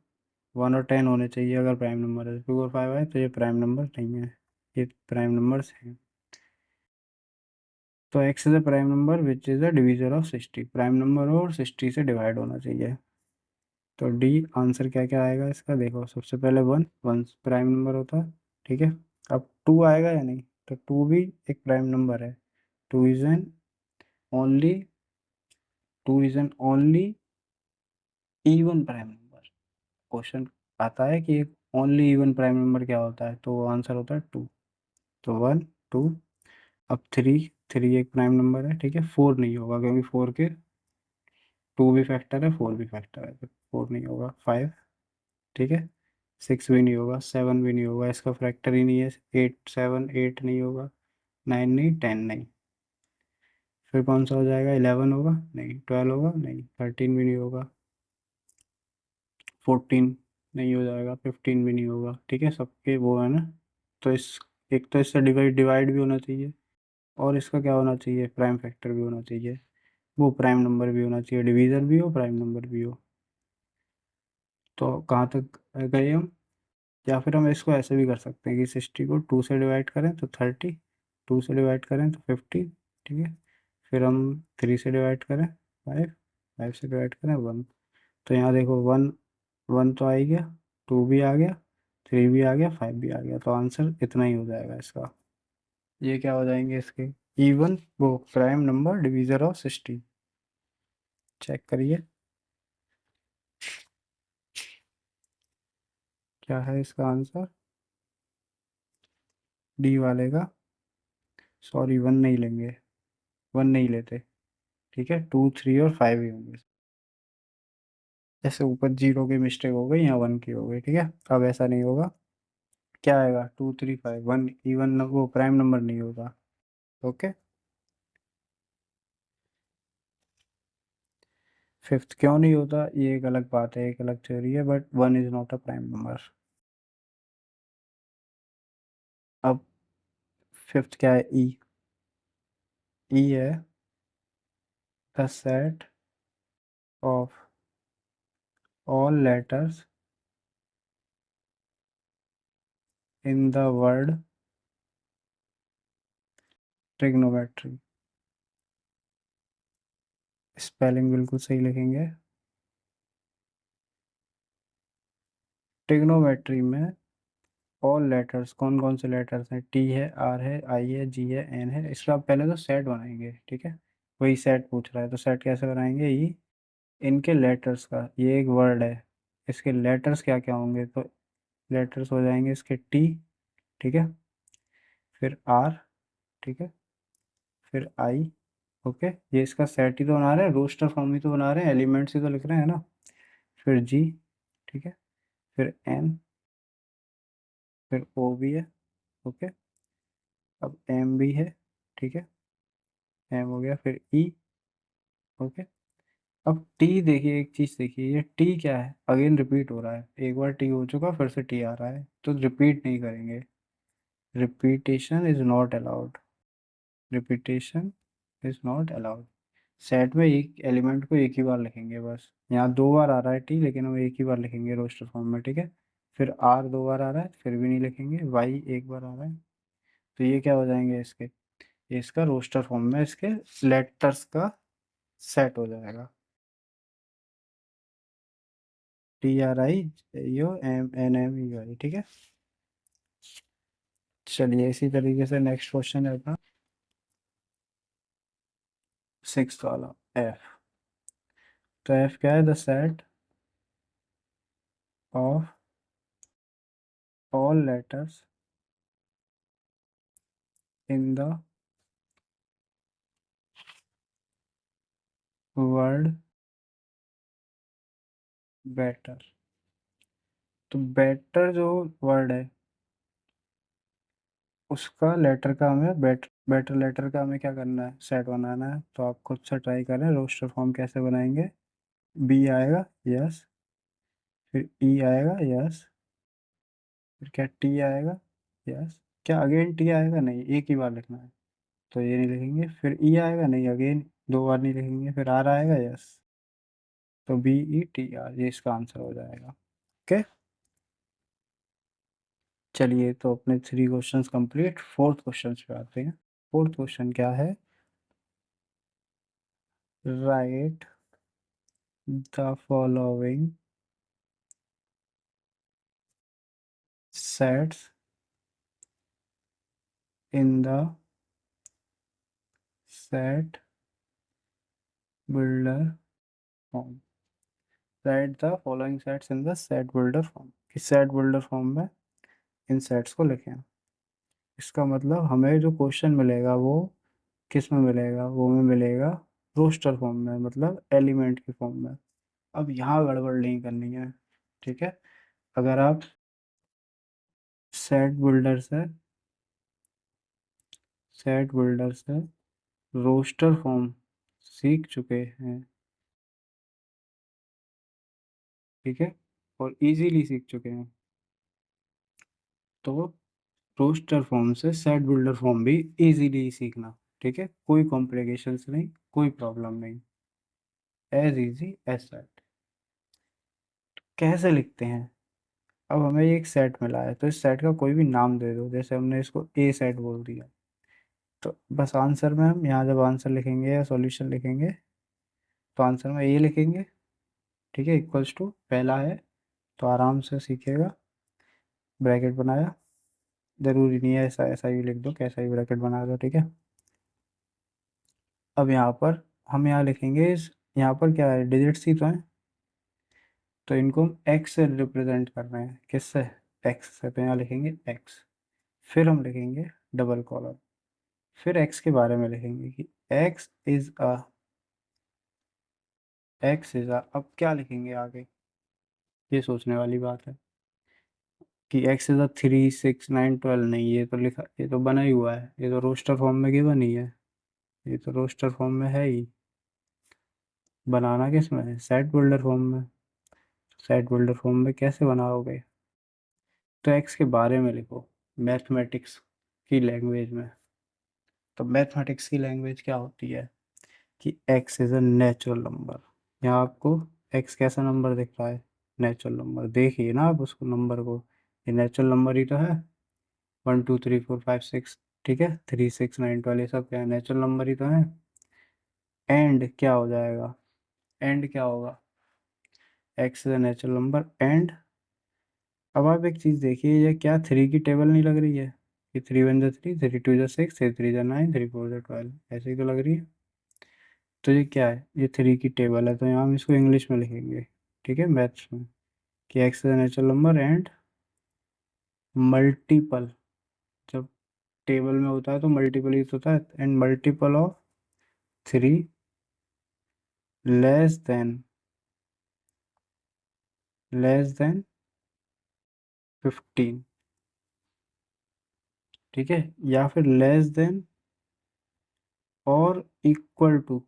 1 और 10 होने चाहिए अगर प्राइम नंबर है। 2 और 5 आए तो ये प्राइम नंबर नहीं है, ये प्राइम नंबर्स हैं। तो x is a prime number which is a divisor of 60। Prime number हो और 60 से डिवाइड होना चाहिए। तो डी आंसर क्या क्या आएगा इसका, देखो सबसे पहले वन, वन प्राइम नंबर होता है। ठीक है, अब टू आएगा या नहीं, तो टू भी एक प्राइम नंबर है। Two is an only, two is an only even prime number. Question आता है कि एक ओनली इवन प्राइम नंबर क्या होता है, तो आंसर होता है टू। तो वन, टू। अब थ्री, थ्री एक प्राइम नंबर है। ठीक है, फोर नहीं होगा क्योंकि फोर के टू भी फैक्टर है, फोर भी फैक्टर है, तो फोर नहीं होगा। फाइव, ठीक है। सिक्स भी नहीं होगा, सेवन भी नहीं होगा, इसका फैक्टर ही नहीं है। एट, सेवन एट नहीं होगा। नाइन नहीं, टेन नहीं। फिर कौन सा हो जाएगा, 11 होगा नहीं, 12 होगा नहीं, 13 भी नहीं होगा, 14 नहीं हो जाएगा, 15 भी नहीं होगा। ठीक है, सबके वो है ना। तो इस, एक तो इससे डिवाइड डिवाइड भी होना चाहिए, और इसका क्या होना चाहिए, प्राइम फैक्टर भी होना चाहिए। वो प्राइम नंबर भी होना चाहिए, डिवीजर भी हो, प्राइम नंबर भी हो। तो कहाँ तक गए हम। या फिर हम इसको ऐसे भी कर सकते हैं कि 60 को 2 से डिवाइड करें तो 30, 2 से डिवाइड करें तो 50, ठीक है। फिर हम 3 से डिवाइड करें 5, 5 से डिवाइड करें 1। तो यहाँ देखो 1, 1 तो आ ही गया, 2 भी आ गया, 3 भी आ गया, 5 भी आ गया। तो आंसर इतना ही हो जाएगा इसका। ये क्या हो जाएंगे इसके? इवन वो prime number divisor of 60। Check करिए क्या है इसका आंसर। डी वाले का, सॉरी 1 नहीं लेंगे, 1 नहीं लेते, ठीक है। 2, 3 और 5 ही होंगे। जैसे ऊपर 0 की मिस्टेक हो गई, यहाँ 1 की हो गई, ठीक है। अब ऐसा नहीं होगा। क्या आएगा? 2, 3, 5, 1 इवन वो प्राइम नंबर नहीं होगा। ओके। फिफ्थ क्यों नहीं होता, ये एक अलग बात है, एक अलग थ्योरी है, but 1 is not a prime number. अब फिफ्थ क्या है? ई। ई है the set of all letters in the word trigonometry. Spelling बिल्कुल सही लिखेंगे। ट्रिग्नोमेट्री में ऑल लेटर्स, कौन कौन से लेटर्स हैं? टी है, आर है, आई है, जी है, एन है। इसका पहले तो सेट बनाएंगे, ठीक है। वही सेट पूछ रहा है, तो सेट कैसे बनाएंगे? ये इनके लेटर्स का, ये एक वर्ड है, इसके लेटर्स क्या क्या होंगे? तो लेटर्स हो जाएंगे इसके टी, ठीक है, फिर आर, ठीक है, फिर आई। ओके, ये इसका सेट ही तो बना रहे हैं, रोस्टर फॉर्म ही तो बना रहे हैं, एलिमेंट्स ही तो लिख रहे हैं ना। फिर जी, ठीक है, फिर एन, फिर ओ भी है। ओके, अब एम भी है, ठीक है, एम हो गया, फिर ई। ओके, अब टी देखिए, एक चीज देखिए, ये टी क्या है? अगेन रिपीट हो रहा है, एक बार टी हो चुका, फिर से टी आ रहा है, तो रिपीट नहीं करेंगे। Repetition is not allowed. Repetition is not allowed. Set में एक एलिमेंट को एक ही बार लिखेंगे बस। यहाँ 2 बार आ रहा है टी, लेकिन हम एक ही बार लिखेंगे रोस्टर फॉर्म में, ठीक है। फिर आर 2 बार आ रहा है, फिर भी नहीं लिखेंगे। वाई एक बार आ रहा है। तो ये क्या हो जाएंगे इसके? ये इसका रोस्टर फॉर्म में इसके लेटर्स का सेट हो जाएगा। टी आर आई यो M N M U I, ठीक है। चलिए इसी तरीके से नेक्स्ट क्वेश्चन है अपना, सिक्स वाला, एफ। तो एफ क्या है? The set of all letters in the word better. तो बेटर जो वर्ड है, उसका लेटर का हमें बेटर लेटर का हमें क्या करना है? सेट बनाना है। तो आप खुद से ट्राई करें, रोस्टर फॉर्म कैसे बनाएंगे। बी आएगा, यस। फिर ई आएगा, यस। फिर क्या टी आएगा, यस। क्या अगेन टी आएगा? नहीं, एक ही बार लिखना है, तो ये नहीं लिखेंगे। फिर ई आएगा, नहीं, अगेन 2 बार नहीं लिखेंगे। फिर आर आएगा, यस। तो बी ई टी आर, ये इसका आंसर हो जाएगा। ओके, चलिए तो अपने 3 क्वेश्चंस कंप्लीट, फोर्थ क्वेश्चन पे आते हैं। फोर्थ क्वेश्चन क्या है? Right the following sets in the set builder form। Right the following sets in the set builder form. इस सेट बिल्डर फॉर्म में इन सेट्स को लिखें। इसका मतलब हमें जो क्वेश्चन मिलेगा वो किस में मिलेगा? वो में मिलेगा रोस्टर फॉर्म में, मतलब एलिमेंट की फॉर्म में। अब यहाँ गड़बड़ नहीं करनी है, ठीक है। अगर आप सेट बिल्डर से सेट बिल्डर से रोस्टर फॉर्म सीख चुके हैं, ठीक है, और इजीली सीख चुके हैं, तो रोस्टर फॉर्म से सेट बिल्डर फॉर्म भी इजीली सीखना, ठीक है। कोई कॉम्प्लिकेशंस नहीं, कोई प्रॉब्लम नहीं, एज इजी एज दैट। कैसे लिखते हैं? अब हमें एक सेट मिला है, तो इस सेट का कोई भी नाम दे दो। जैसे हमने इसको ए सेट बोल दिया, तो बस आंसर में हम यहाँ जब आंसर लिखेंगे या सॉल्यूशन लिखेंगे तो आंसर में ये लिखेंगे, ठीक है, इक्वल्स टू पहला है तो आराम से सीखेगा, ब्रैकेट बनाया, जरूरी नहीं है ऐसा ऐसा ही लिख दो, कैसा ही ब्रैकेट बना दो, ठीक है। अब यहाँ पर हम यहाँ लिखेंगे यहाँ पर क्या है, डिजिट्स ही तो हैं, तो इनको हम एक्स से रिप्रेजेंट कर रहे हैं, किससे, एक्स से, तो यहाँ लिखेंगे एक्स, फिर हम लिखेंगे डबल कॉलम, फिर एक्स के बारे में लिखेंगे कि एक्स इज अ, अब क्या लिखेंगे आगे, ये सोचने वाली बात है कि एक्स इज अ 3 6 9 12, नहीं ये तो लिखा, ये तो बना ही हुआ है, ये तो रोस्टर फॉर्म में गिवन ही है, ये तो रोस्टर फॉर्म में है ही, बनाना किस में है, सेट बिल्डर फॉर्म में, सेट बिल्डर फॉर्म में कैसे बनाओगे, तो एक्स के बारे में लिखो मैथमेटिक्स की लैंग्वेज में। तो मैथमेटिक्स की लैंग्वेज क्या होती है कि x is a natural number, यहाँ आपको एक्स कैसा नंबर दिख रहा है, नेचुरल नंबर, देखिए ना आप उसको नंबर को, ये नेचुरल नंबर ही तो है, 1 2 3 4 5 6, ठीक है, 3 6 9 12 ये सब क्या है, नेचुरल नंबर ही तो है। एंड क्या हो जाएगा, एंड क्या होगा, x is a natural number and, अब आप एक चीज़ देखिए, ये क्या थ्री की टेबल नहीं लग रही है, ये 3 1 3 3 2 6 3 3 9 3 4 12, ऐसे ही तो लग रही है, तो ये क्या है, ये थ्री की टेबल है, तो यहाँ हम इसको इंग्लिश में लिखेंगे, ठीक है, मैथ्स में, कि x is a natural number and multiple, जब टेबल में होता है तो मल्टीपल ही तो होता है, and multiple of 3 less than, less than 15, ठीक है, या फिर लेस देन और इक्वल टू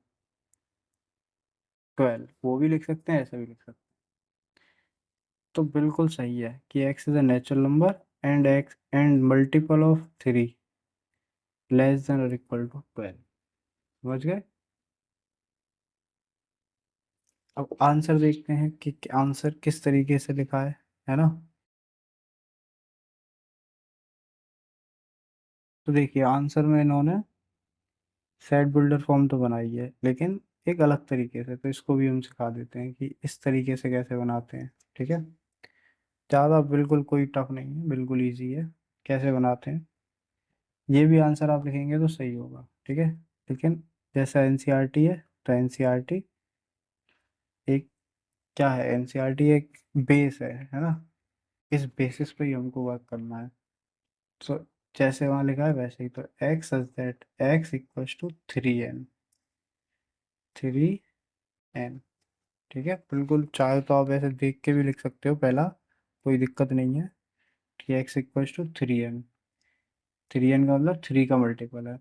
12, वो भी लिख सकते हैं, ऐसा भी लिख सकते हैं। तो बिल्कुल सही है कि x is a natural number and x and multiple of 3 less than और इक्वल टू 12, समझ गए। अब आंसर देखते हैं कि आंसर किस तरीके से लिखा है ना। तो देखिए आंसर में इन्होंने सेट बिल्डर फॉर्म तो बनाई है, लेकिन एक अलग तरीके से, तो इसको भी हम सिखा देते हैं कि इस तरीके से कैसे बनाते हैं, ठीक है। ज़्यादा बिल्कुल कोई टफ नहीं है, बिल्कुल इजी है, कैसे बनाते हैं, ये भी आंसर आप लिखेंगे तो सही होगा, ठीक है। लेकिन जैसा एनसीईआरटी है, तो एनसीईआरटी एक क्या है, एनसीईआरटी एक बेस है ना, इस बेसिस पे ही हमको वर्क करना है। तो जैसे वहाँ लिखा है वैसे ही, तो X such that X equals to 3n, ठीक है, बिल्कुल चाहे तो आप ऐसे देख के भी लिख सकते हो पहला, कोई दिक्कत नहीं है, कि x equals to 3n, 3n का मतलब 3 का मल्टीपल है,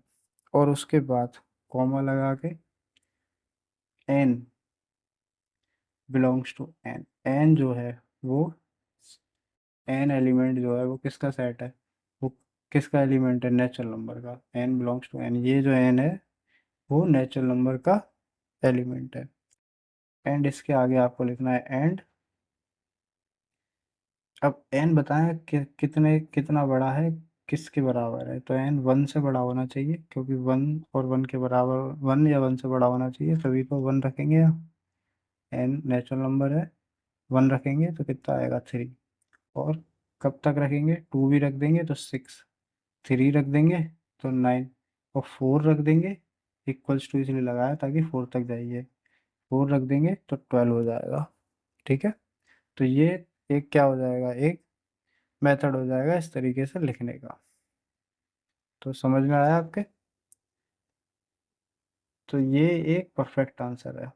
और उसके बाद कॉमा लगा के n belongs to n, n जो है वो, n एलिमेंट जो है वो किसका सेट है, वो किसका एलिमेंट है, नेचुरल नंबर का, n बिलोंग्स टू n, ये जो n है वो नेचुरल नंबर का एलिमेंट है। एंड इसके आगे आपको लिखना है एंड, अब n बताएं कि कितने कितना बड़ा है, किसके बराबर है, तो n 1 से बड़ा होना चाहिए, क्योंकि 1 और 1 के बराबर, 1 या 1 से बड़ा होना चाहिए, तभी तो 1 रखेंगे, n नेचुरल नंबर है, 1 रखेंगे तो कितना आएगा 3, और कब तक रखेंगे, 2 भी रख देंगे तो 6, 3 रख देंगे तो 9, और 4 रख देंगे, इक्वल्स टू इसलिए लगाया ताकि 4 तक जाइए, 4 रख देंगे तो 12 हो जाएगा, ठीक है। तो ये एक क्या हो जाएगा, एक मेथड हो जाएगा इस तरीके से लिखने का, तो समझ में आया आपके। तो ये एक परफेक्ट आंसर है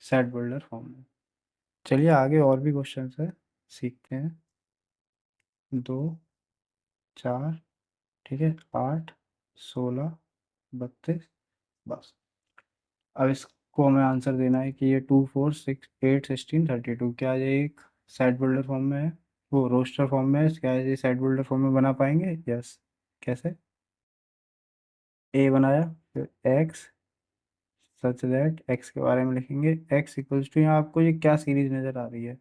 सेट बिल्डर फॉर्म में। चलिए आगे और भी क्वेश्चन है, सीखते हैं, 2 4, ठीक है, 8 16 32, बस। अब इसको हमें आंसर देना है कि ये 2 4 6 8 16 32, क्या ये एक सेट बिल्डर फॉर्म में है, वो रोस्टर फॉर्म में है, क्या ये सेट बिल्डर फॉर्म में बना पाएंगे, यस, कैसे, ए बनाया, फिर एक्स सच दैट, एक्स के बारे में लिखेंगे, एक्स इक्वल्स टू, यहाँ आपको ये क्या सीरीज नज़र आ रही है,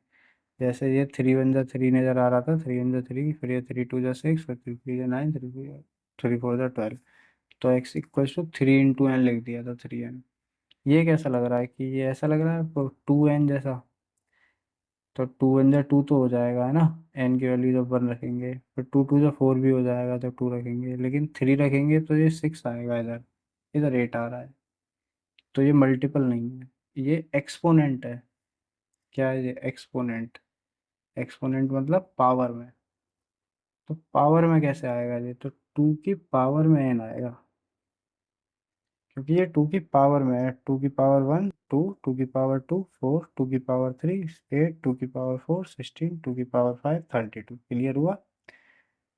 जैसे ये 3 1 जा 3 नज़र आ रहा था, 3 1 जा 3, फिर ये 3 2 जा 6, फिर 3 3 जा 9, 3 4 जा 12, तो x इक्वल टू 3 × n लिख दिया था, 3n। ये कैसा लग रहा है कि ये ऐसा लग रहा है आपको 2n जैसा? तो 2 × 2 तो हो जाएगा है ना, n की वैल्यू जब 1 रखेंगे, फिर 2 × 2 = 4 भी हो जाएगा जब 2 रखेंगे, लेकिन 3 रखेंगे तो ये 6 आएगा, इधर इधर 8 आ रहा है। तो ये मल्टीपल नहीं है, ये एक्सपोनेंट है। क्या है ये? एक्सपोनेंट। एक्सपोनेंट मतलब पावर में। तो पावर में कैसे आएगा ये? तो 2 की पावर में n आएगा, क्योंकि ये 2 की पावर में है। 2 की पावर 1 2, 2 की पावर 2 4, 2 की पावर 3 8, 2 की पावर 4 16, 2 की पावर 5 32। क्लियर हुआ?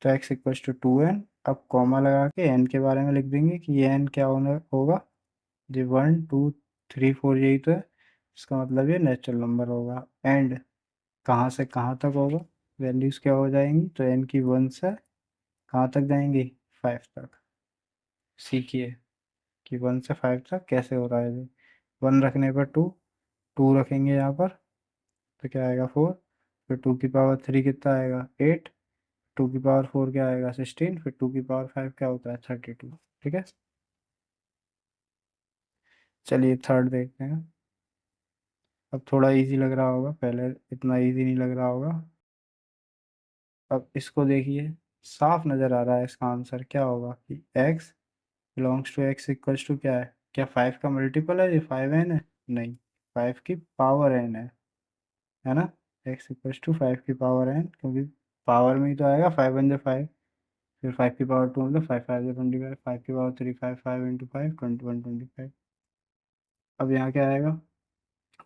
तो x इक्वल्स टू 2n। अब कॉमा लगा के n के बारे में लिख देंगे कि ये n क्या होगा। जी 1 2 3 4 यही तो है, इसका मतलब ये नेचुरल नंबर होगा। एंड कहाँ से कहाँ तक होगा? वैल्यूज़ क्या हो जाएंगी? तो n की 1 से कहाँ तक जाएंगी? 5 तक। सीखिए कि 1 से 5 तक कैसे हो रहा है ये। 1 रखने पर 2, 2 रखेंगे यहाँ पर तो क्या आएगा? 4। फिर 2 की पावर 3 कितना आएगा? 8। 2 की पावर 4 क्या आएगा? 16। फिर 2 की पावर 5 क्या होता है? 32। ठीक है, चलिए थर्ड देखते हैं। अब थोड़ा इजी लग रहा होगा, पहले इतना इजी नहीं लग रहा होगा। अब इसको देखिए, साफ नज़र आ रहा है इसका आंसर क्या होगा कि x belongs to x equals to क्या है? क्या 5 का मल्टीपल है? ये 5n है? नहीं, 5 की पावर n है ना। x इक्वल्स टू 5 की पावर n, क्योंकि पावर में ही तो आएगा। 5 × 5, फिर 5 की पावर 2 मतलब 5 5 × 25, 5 की पावर 3 5 5 × 5 21 25। अब यहाँ क्या आएगा?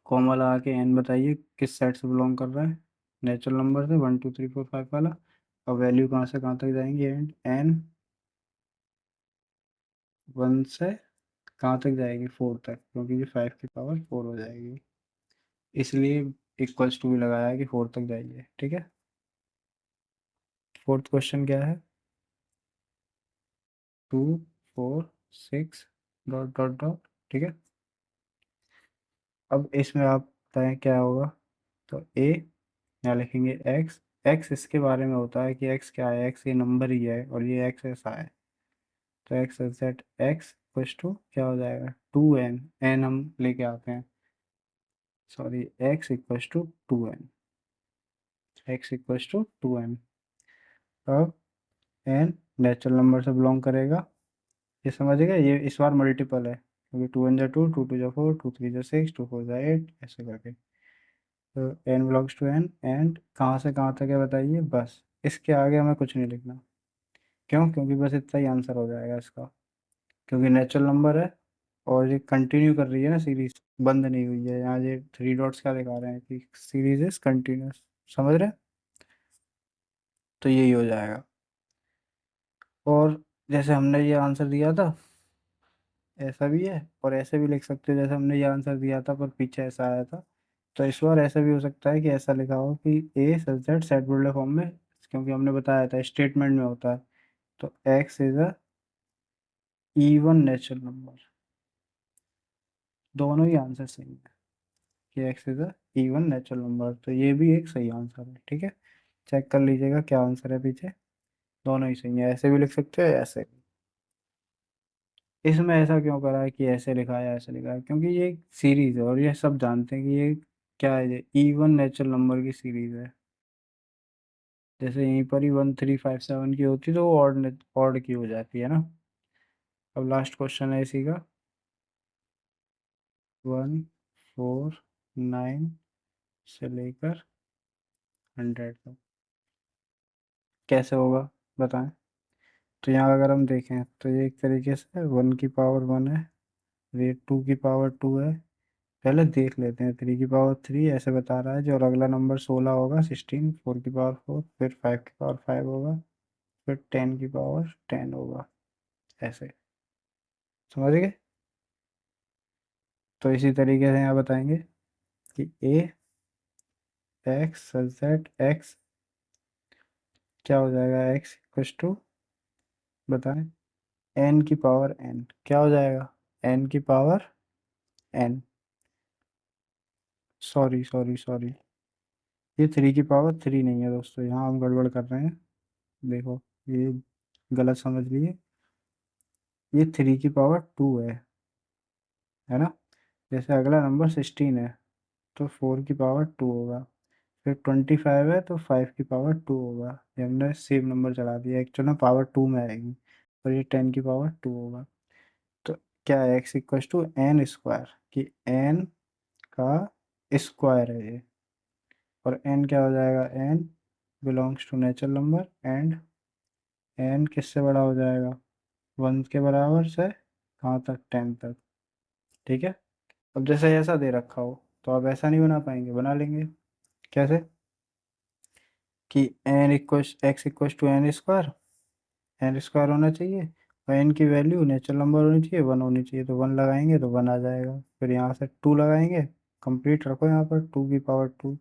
कॉमा लगा के n बताइए किस सेट से बिलोंग कर रहा है? नेचुरल नंबर से, 1 2 3 4 5 वाला। अब वैल्यू कहाँ से कहाँ तक जाएंगी? एंड n 1 से कहाँ तक जाएगी? 4 तक, क्योंकि ये 5 की पावर 4 हो जाएगी, इसलिए इक्वल्स टू भी लगाया है कि 4 तक जाइए। ठीक है, फोर्थ क्वेश्चन क्या है? 2 4 6 ... ठीक है, अब इसमें आप बताएं क्या होगा। तो a यहाँ लिखेंगे x। x इसके बारे में होता है कि x क्या है? x ये नंबर ही है, और ये x ऐसा है। तो x set x equals to क्या हो जाएगा? 2n। n हम लेके आते हैं, sorry, x equals to 2n। x equals to 2n। अब n नेचुरल नंबर से बिलोंग करेगा, ये समझ गए? ये इस बार मल्टीपल है, क्योंकि 2 × 2 2 × 2 = 4 2 3 × 6 2 4 = 8, ऐसे करके। तो n belongs to n। And कहाँ से कहाँ तक है बताइए? बस इसके आगे हमें कुछ नहीं लिखना। क्यों? क्योंकि बस इतना ही आंसर हो जाएगा इसका, क्योंकि नेचुरल नंबर है और ये कंटिन्यू कर रही है ना सीरीज, बंद नहीं हुई है। यहाँ ये 3 डॉट्स क्या दिखा रहे हैं कि सीरीज इज कंटिन्यूस, समझ रहे हैं? तो यही हो जाएगा। और जैसे हमने ये आंसर दिया था, ऐसा भी है, और ऐसे भी लिख सकते हो जैसे हमने ये आंसर दिया था पर पीछे ऐसा आया था। तो इस बार ऐसा भी हो सकता है कि ऐसा लिखा हो कि ए सच दैट सेट बुल्डे फॉर्म में, क्योंकि हमने बताया था स्टेटमेंट में होता है। तो x is a even natural number. दोनों ही आंसर सही है कि x is a even natural number, तो ये भी एक सही आंसर है। ठीक है, चेक कर लीजिएगा क्या आंसर है पीछे। दोनों ही सही है, ऐसे भी लिख सकते हो ऐसे भी। इसमें ऐसा क्यों करा है कि ऐसे लिखा है ऐसे लिखा है? क्योंकि ये एक सीरीज है और ये सब जानते हैं कि ये क्या है, ये इवन नेचुरल नंबर की सीरीज है। जैसे यहीं पर ही 1 3 5 7 की होती तो वो ऑड की हो जाती है ना। अब लास्ट क्वेश्चन है इसी का, 1 4 9 से लेकर 100 तक कैसे होगा बताएं। तो यहाँ अगर हम देखें तो ये एक तरीके से 1 की पावर 1 है, ये 2 की पावर 2 है। पहले देख लेते हैं, 3 की पावर 3 ऐसे बता रहा है जो, और अगला नंबर 16 होगा, 16। 4 की पावर 4, फिर 5 की पावर 5 होगा, फिर 10 की पावर 10 होगा, ऐसे। समझ गए? तो इसी तरीके से यहाँ बताएंगे कि ए एक्स सच एक्स क्या हो जाएगा? एक्स इक्वस टू, बताएं, n की पावर n क्या हो जाएगा? n की power n, sorry sorry sorry, ये 3 की पावर 3 नहीं है दोस्तों, यहाँ हम गड़बड़ कर रहे हैं। देखो, ये गलत समझ लिए। ये 3 की पावर 2 है ना। जैसे अगला नंबर 16 है तो 4 की पावर 2 होगा। फिर 25 है तो 5 की पावर 2 होगा। ये हमने सेम नंबर चढ़ा दिया, एक्चुअल में पावर 2 में आएगी। और ये 10 की पावर 2 होगा। तो क्या है, X equal to N square, कि एन का स्क्वायर है ये। और एन क्या हो जाएगा, N belongs to natural number and N किससे बड़ा हो जाएगा, 1 के बराबर से कहाँ तक, 10 तक। ठीक है। अब जैसे ऐसा दे रखा हो तो आप ऐसा नहीं बना पाएंगे, बना लेंगे। कैसे, कि n equal x equal to N square होना चाहिए, और एन की वैल्यू नेचुरल नंबर होनी चाहिए, 1 होनी चाहिए। तो 1 लगाएंगे तो 1 आ जाएगा। फिर यहाँ से 2 लगाएंगे, कंप्लीट रखो यहाँ पर, 2 की पावर 2।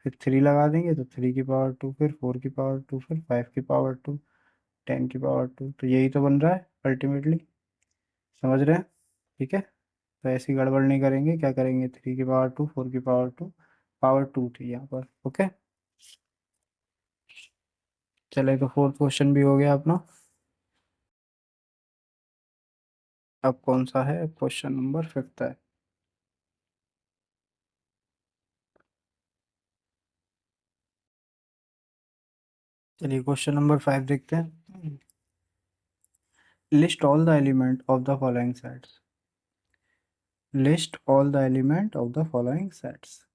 फिर 3 लगा देंगे तो 3 की पावर 2, फिर 4 की पावर 2, फिर 5 की पावर 2, 10 की पावर 2। तो यही तो बन रहा है अल्टीमेटली। समझ रहे हैं। ठीक है। तो ऐसी गड़बड़ नहीं करेंगे, क्या करेंगे, 3 की पावर 2, 4 की पावर 2 थी यहाँ पर। ओके। चले, तो फोर्थ क्वेश्चन भी हो गया अपना। अब कौन सा है, क्वेश्चन नंबर फिफ्थ है। चलिए क्वेश्चन नंबर 5 देखते हैं। List all the element of the following sets. List all the element of the following sets.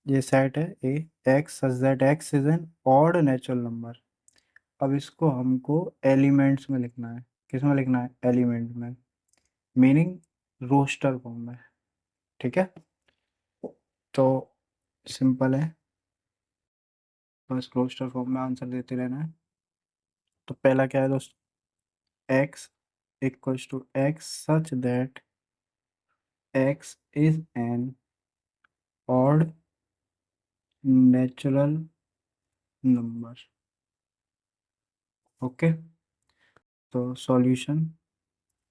ये सेट है A, x such that x is an odd natural number. अब इसको हमको एलिमेंट्स में लिखना है। किस में लिखना है, एलिमेंट में, मीनिंग रोस्टर फॉर्म में। ठीक है। तो सिंपल है, बस रोस्टर फॉर्म में आंसर देते रहना है। तो पहला क्या है दोस्त, x equals to x such that x is an odd natural number। Okay. तो सॉल्यूशन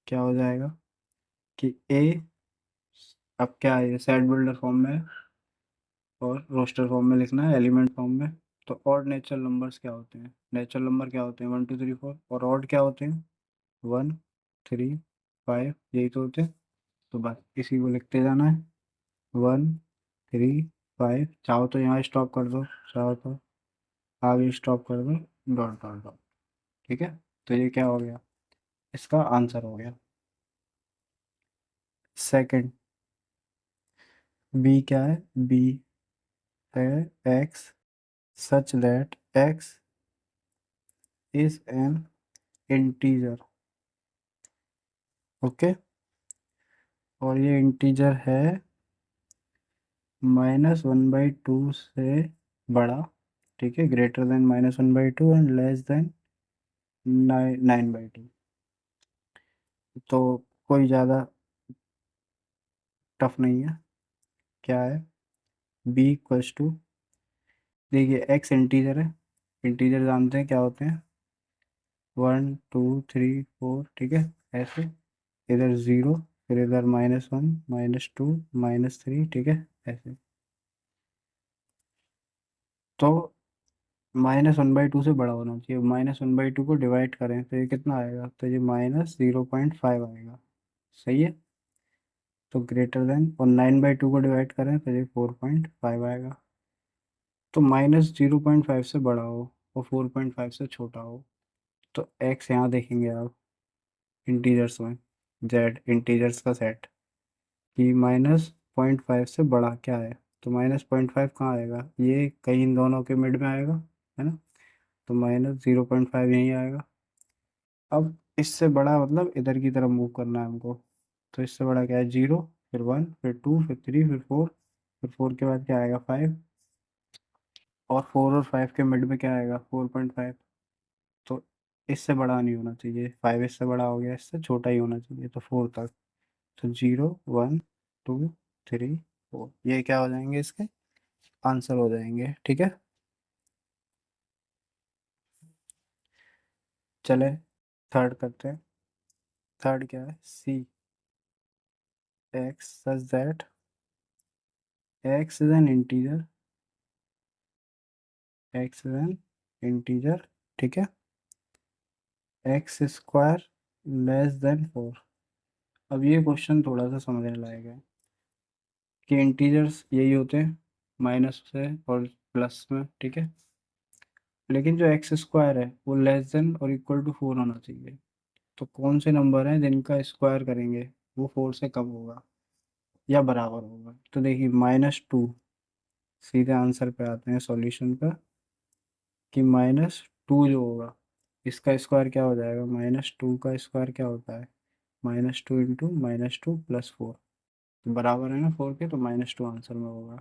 क्या हो जाएगा, कि a, अब क्या है, सेट बिल्डर फॉर्म में है, और रोस्टर फॉर्म में लिखना है, एलिमेंट फॉर्म में। तो ऑड नेचुरल नंबर्स क्या होते हैं, नेचुरल नंबर क्या होते हैं, 1 2 3 4, और ऑड क्या होते हैं, 1 3 5, यही तो होते हैं। तो बस इसी को लिखते जाना है, 1 3 5। चाहो तो यहाँ स्टॉप कर दो, चाहो तो आगे स्टॉप कर दो, डॉट डॉट डॉट। ठीक है। तो ये क्या हो गया, इसका आंसर हो गया। सेकंड, बी क्या है, बी है x such that x is an integer. Okay. और ये इंटीजर है -1/2 से बड़ा। ठीक है, greater than -1/2 and less than 9/2। तो कोई ज़्यादा टफ नहीं है। क्या है, बी इक्वल्स टू, देखिए एक्स इंटीजर है, इंटीजर जानते हैं क्या होते हैं, 1 2 3 4। ठीक है। ऐसे इधर 0, फिर इधर -1 -2 -3। ठीक है। ऐसे। तो -1/2 से बड़ा होना चाहिए, -1/2 को डिवाइड करें तो ये कितना आएगा, तो ये -0.5 आएगा। सही है। तो ग्रेटर देन, और 9/2 को डिवाइड करें तो ये 4.5 आएगा। तो -0.5 से बड़ा हो और 4.5 से छोटा हो। तो एक्स यहाँ देखेंगे आप इंटीजर्स में, जेड इंटीजर्स का सेट, कि -0.5 से बड़ा क्या है। तो -0.5 कहाँ आएगा, ये कहीं इन दोनों के मिड में आएगा, है ना। तो -0.5 यहीं आएगा। अब इससे बड़ा मतलब इधर की तरफ मूव करना है हमको। तो इससे बड़ा क्या है, 0, फिर 1, फिर 2, फिर 3, फिर 4। फिर 4 के बाद क्या आएगा, 5। और 4 और 5 के मिड में क्या आएगा, 4.5। तो इससे बड़ा नहीं होना चाहिए, 5 इससे बड़ा हो गया, इससे छोटा ही होना चाहिए, तो 4 तक। तो 0 1 2 3 4, ये क्या हो जाएंगे, इसके आंसर हो जाएंगे। ठीक है। चले थर्ड करते हैं। थर्ड क्या है, C, x such that x is an integer, x is an integer. ठीक है। X square less than 4। अब ये क्वेश्चन थोड़ा सा समझने लायक है कि इंटीजर्स यही होते हैं माइनस से और प्लस में, ठीक है। लेकिन जो एक्स स्क्वायर है वो लेस देन और इक्वल टू 4 होना चाहिए। तो कौन से नंबर हैं जिनका स्क्वायर करेंगे वो 4 से कम होगा या बराबर होगा? तो देखिए -2, सीधे आंसर पे आते हैं सॉल्यूशन पे, कि -2 जो होगा इसका स्क्वायर क्या हो जाएगा, -2 का स्क्वायर क्या होता है, -2 इंटू -2 प्लस 4, बराबर है ना 4 के, तो -2 आंसर में होगा।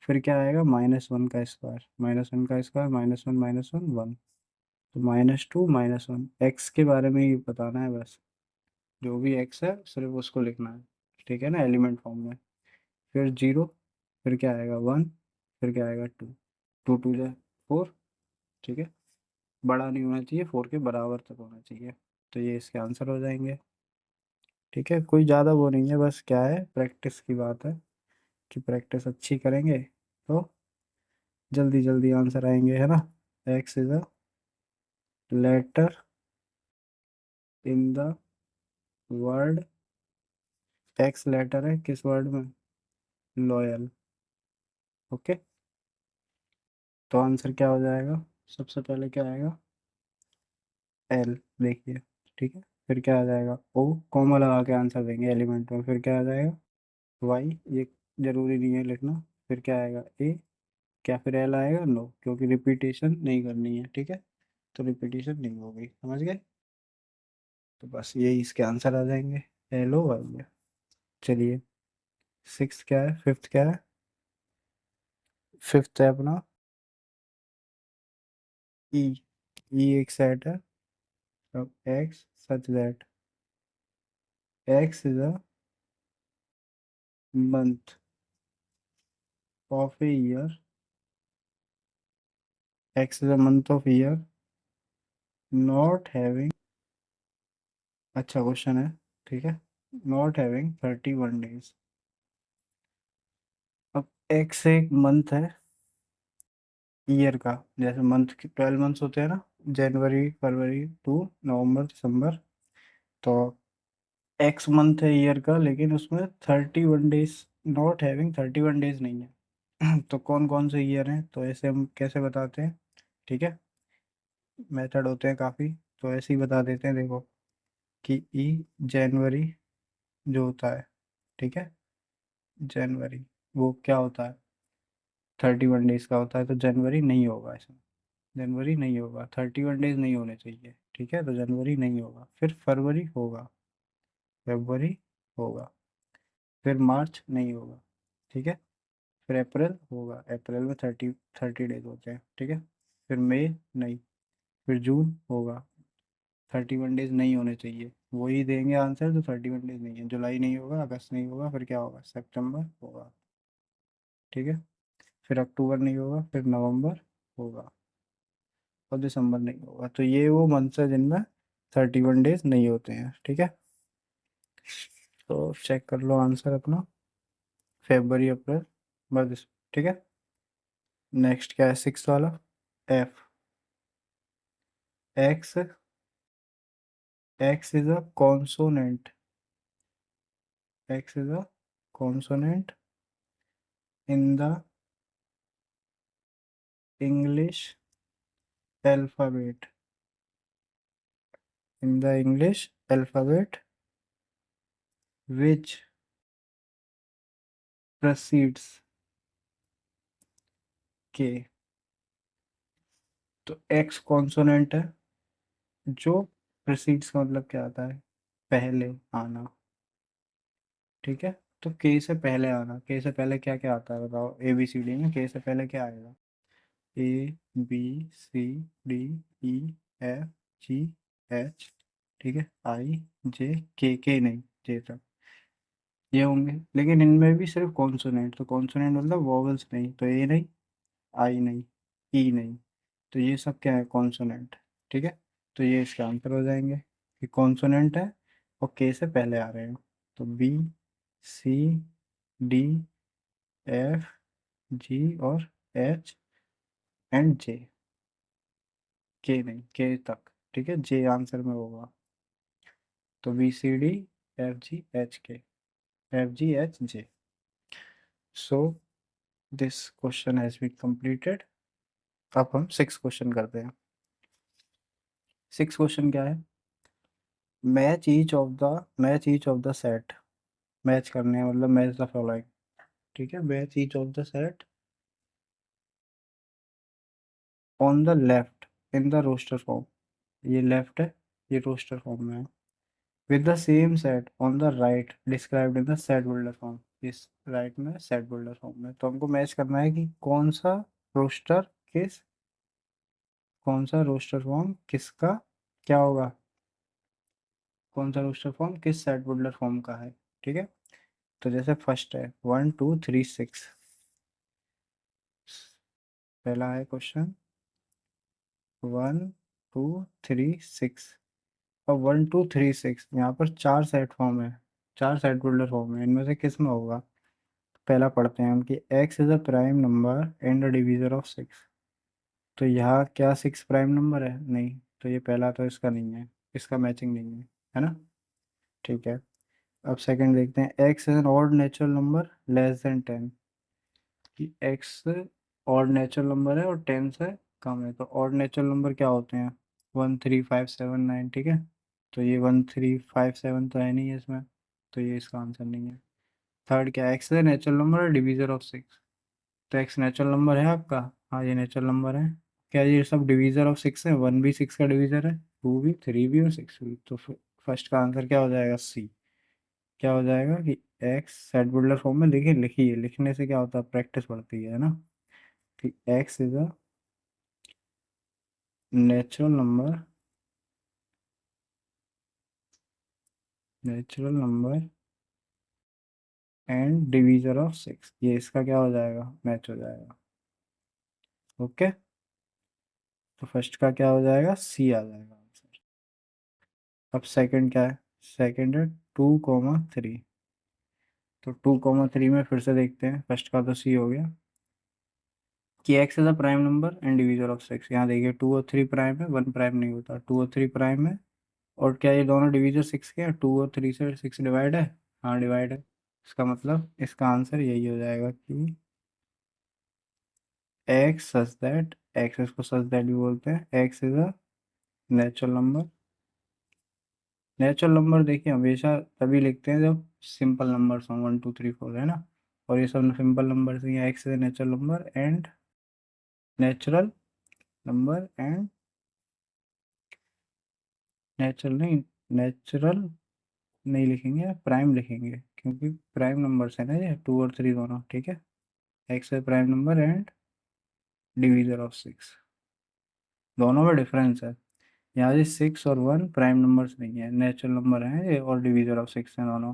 फिर क्या आएगा, -1 का स्क्वायर, -1 का स्क्वायर, -1 -1 1, तो -2 -1, एक्स के बारे में ही बताना है बस, जो भी एक्स है सिर्फ उसको लिखना है, ठीक है ना, एलिमेंट फॉर्म में। फिर 0, फिर क्या आएगा 1, फिर क्या आएगा 2, 2 2 जा 4, ठीक है। बड़ा नहीं होना चाहिए, 4 के बराबर तक होना चाहिए। तो ये इसके आंसर हो जाएंगे, ठीक है। कोई ज़्यादा वो नहीं है, बस क्या है, प्रैक्टिस की बात है कि प्रैक्टिस अच्छी करेंगे तो जल्दी जल्दी आंसर आएंगे, है ना। X is a letter in the word, X letter है किस वर्ड में, लॉयल, ओके। तो आंसर क्या हो जाएगा, सबसे पहले क्या आएगा, एल, देखिए, ठीक है। फिर क्या आ जाएगा, ओ, कॉमा लगा के आंसर देंगे एलिमेंट में, फिर क्या आ जाएगा, वाई, ये जरूरी नहीं है लिखना। फिर क्या आएगा, ए, क्या फिर एल आएगा, नो, क्योंकि रिपीटेशन नहीं करनी है, ठीक है। तो रिपीटेशन नहीं होगी, समझ गए। तो बस यही इसके आंसर आ जाएंगे, एल ओ वाई है। चलिए, सिक्स क्या है, फिफ्थ क्या है, फिफ्थ है अपना ई, ई एक सेट है। अब x such that x is a month of a year, x is a month of year not having, अच्छा क्वेश्चन है, ठीक है, नॉट हैविंग 31 डेज। अब एक्स एक मंथ है ईयर का, जैसे मंथ के 12 मंथ्स होते हैं ना, जनवरी फरवरी टू नवंबर दिसंबर, तो एक्स मंथ है ईयर का, लेकिन उसमें 31 डेज, नॉट हैविंग 31 डेज नहीं है। तो कौन कौन से ईयर हैं, तो ऐसे हम कैसे बताते हैं, ठीक है, मेथड होते हैं काफ़ी। तो ऐसे ही बता देते हैं, देखो, कि ई जनवरी जो होता है, ठीक है, जनवरी वो क्या होता है, 31 डेज का होता है, तो जनवरी नहीं होगा इसमें, जनवरी नहीं होगा, 31 डेज नहीं होने चाहिए, ठीक है, तो जनवरी नहीं होगा। फिर फरवरी होगा, फरवरी होगा, फिर मार्च नहीं होगा, ठीक है। फिर अप्रैल होगा, अप्रैल में 30 डेज होते हैं, ठीक है। फिर मई नहीं, फिर जून होगा, 31 डेज नहीं होने चाहिए, वही देंगे आंसर, तो 31 डेज नहीं है। जुलाई नहीं होगा, अगस्त नहीं होगा, फिर क्या होगा, सितंबर होगा, ठीक है। फिर अक्टूबर नहीं होगा, फिर नवंबर होगा, और दिसंबर नहीं होगा। तो ये वो मंथ्स है जिनमें 31 डेज नहीं होते हैं, ठीक है। तो चेक कर लो आंसर अपना, फेब्रुअरी अप्रैल मई, ठीक है। नेक्स्ट क्या है, सिक्स वाला, F, x, x is a consonant, x is a consonant in the English alphabet, in the English alphabet which proceeds के, तो एक्स कॉन्सोनेंट है जो प्रोसीड्स का मतलब क्या आता है, पहले आना, ठीक है। तो के से पहले आना, के से पहले क्या क्या आता है बताओ, ए बी सी डी में के से पहले क्या आएगा, A B C D E F G H, ठीक है, आई जे, के नहीं, जे तक ये होंगे। लेकिन इनमें भी सिर्फ कॉन्सोनेंट, तो कॉन्सोनेंट मतलब वॉवल्स नहीं, तो ए नहीं, आई नहीं, ई नहीं, तो ये सब क्या है, कॉन्सोनेंट, ठीक है। तो ये इसका आंसर हो जाएंगे कि कॉन्सोनेंट है और के से पहले आ रहे हैं, तो B C D F G और एच एंड जे, के नहीं, के तक, ठीक है, जे आंसर में होगा। तो B C D F G H K, F G H J. So this question has been completed. अब हम 6 क्वेश्चन करते हैं। 6 क्वेश्चन क्या है? Match each of the set. Match करने हैं, मतलब मैच द फॉलोइंग। ठीक है, match each of the set on the left in the roster form. ये लेफ्ट है, ये रोस्टर फॉर्म में है। With the same set on the right described in the set builder form. इस राइट में सेट बिल्डर फॉर्म में, तो हमको मैच करना है कि रोस्टर किस कौन सा रोस्टर फॉर्म किसका क्या होगा, कौन सा रोस्टर फॉर्म किस सेट बिल्डर फॉर्म का है। ठीक है, तो जैसे फर्स्ट है 1 2 3 6। पहला है क्वेश्चन 1 2 3 6। अब 1 2 3 6 यहाँ पर चार सेट फॉर्म है, चार सेट बिल्डर फॉर्म है, इनमें से किस में होगा? पहला पढ़ते हैं हम कि x is a prime number and a divisor of 6। तो यहाँ क्या 6 प्राइम नंबर है? नहीं, तो ये पहला तो इसका नहीं है, इसका मैचिंग नहीं है ना। ठीक है, अब सेकंड देखते हैं x is an odd natural number less than 10। कि x ऑड नेचुरल नंबर है और 10 से कम है। तो ऑड नेचुरल नंबर क्या होते हैं? 1 3 5 7 9। ठीक है, तो ये 1 3 5 7 तो है नहीं है इसमें, तो ये इसका आंसर नहीं है। थर्ड क्या है? एक्स है नेचुरल नंबर है डिवीजर ऑफ 6। तो एक्स नेचुरल नंबर है आपका, हाँ ये नेचुरल नंबर है। क्या ये सब डिवीजर ऑफ 6 है? 1 भी 6 का डिवीजर है, 2 भी, 3 भी और 6 भी। तो फर्स्ट का आंसर क्या हो जाएगा? सी। क्या हो जाएगा कि एक्स सेट बिल्डर फॉर्म में देखिए, लिखिए, लिखने से क्या होता है, प्रैक्टिस बढ़ती है ना। कि x is a natural number, natural number and divisor of 6। ये इसका क्या हो जाएगा? मैच हो जाएगा। ओके, तो फर्स्ट का क्या हो जाएगा? सी आ जाएगा आंसर। अब सेकंड क्या है? सेकंड है 2 3। तो 2 3 में फिर से देखते हैं, फर्स्ट का तो सी हो गया कि x is a prime number and divisor of 6। यहाँ देखिए 2 और 3 प्राइम है, 1 प्राइम नहीं होता, 2 और 3 प्राइम है। और क्या ये दोनों डिवीजर 6 के हैं? 2 और 3 से 6 डिवाइड है, हाँ डिवाइड है। इसका मतलब इसका आंसर यही हो जाएगा कि एक्स सच दैट, एक्स इसको सच दैट भी बोलते हैं, x is a natural number. Natural number देखिए हमेशा तभी लिखते हैं जब सिंपल नंबर्स हों, 1 2 3 4, है ना। और ये सब सिंपल नंबर से, x is natural number and natural number and natural नहीं, नेचुरल नहीं लिखेंगे, प्राइम लिखेंगे, क्योंकि प्राइम नंबर्स है ना ये 2 और 3 दोनों। ठीक है, एक्स है prime number and divisor of 6। दोनों में डिफरेंस है, यहाँ ये 6 और 1 प्राइम नंबर्स नहीं है, नेचुरल नंबर है ये, और डिवीजर ऑफ 6 है दोनों।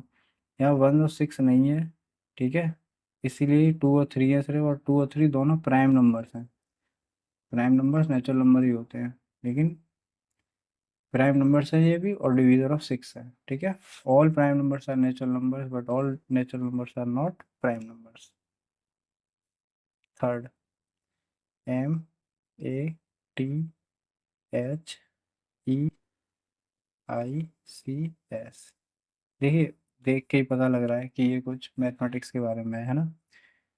यहाँ 1 और 6 नहीं है, ठीक है, इसीलिए 2 और 3 है सिर्फ, और 2 और 3 दोनों प्राइम नंबर्स हैं। प्राइम नंबर्स नेचुरल नंबर ही होते हैं, लेकिन प्राइम नंबर्स है ये भी, और डिवीजर ऑफ 6 है। ठीक है, all prime numbers are natural numbers but all natural numbers are not prime numbers. Third, MATHEICS। देखिए, देख के ही पता लग रहा है कि ये कुछ मैथमेटिक्स के बारे में है ना।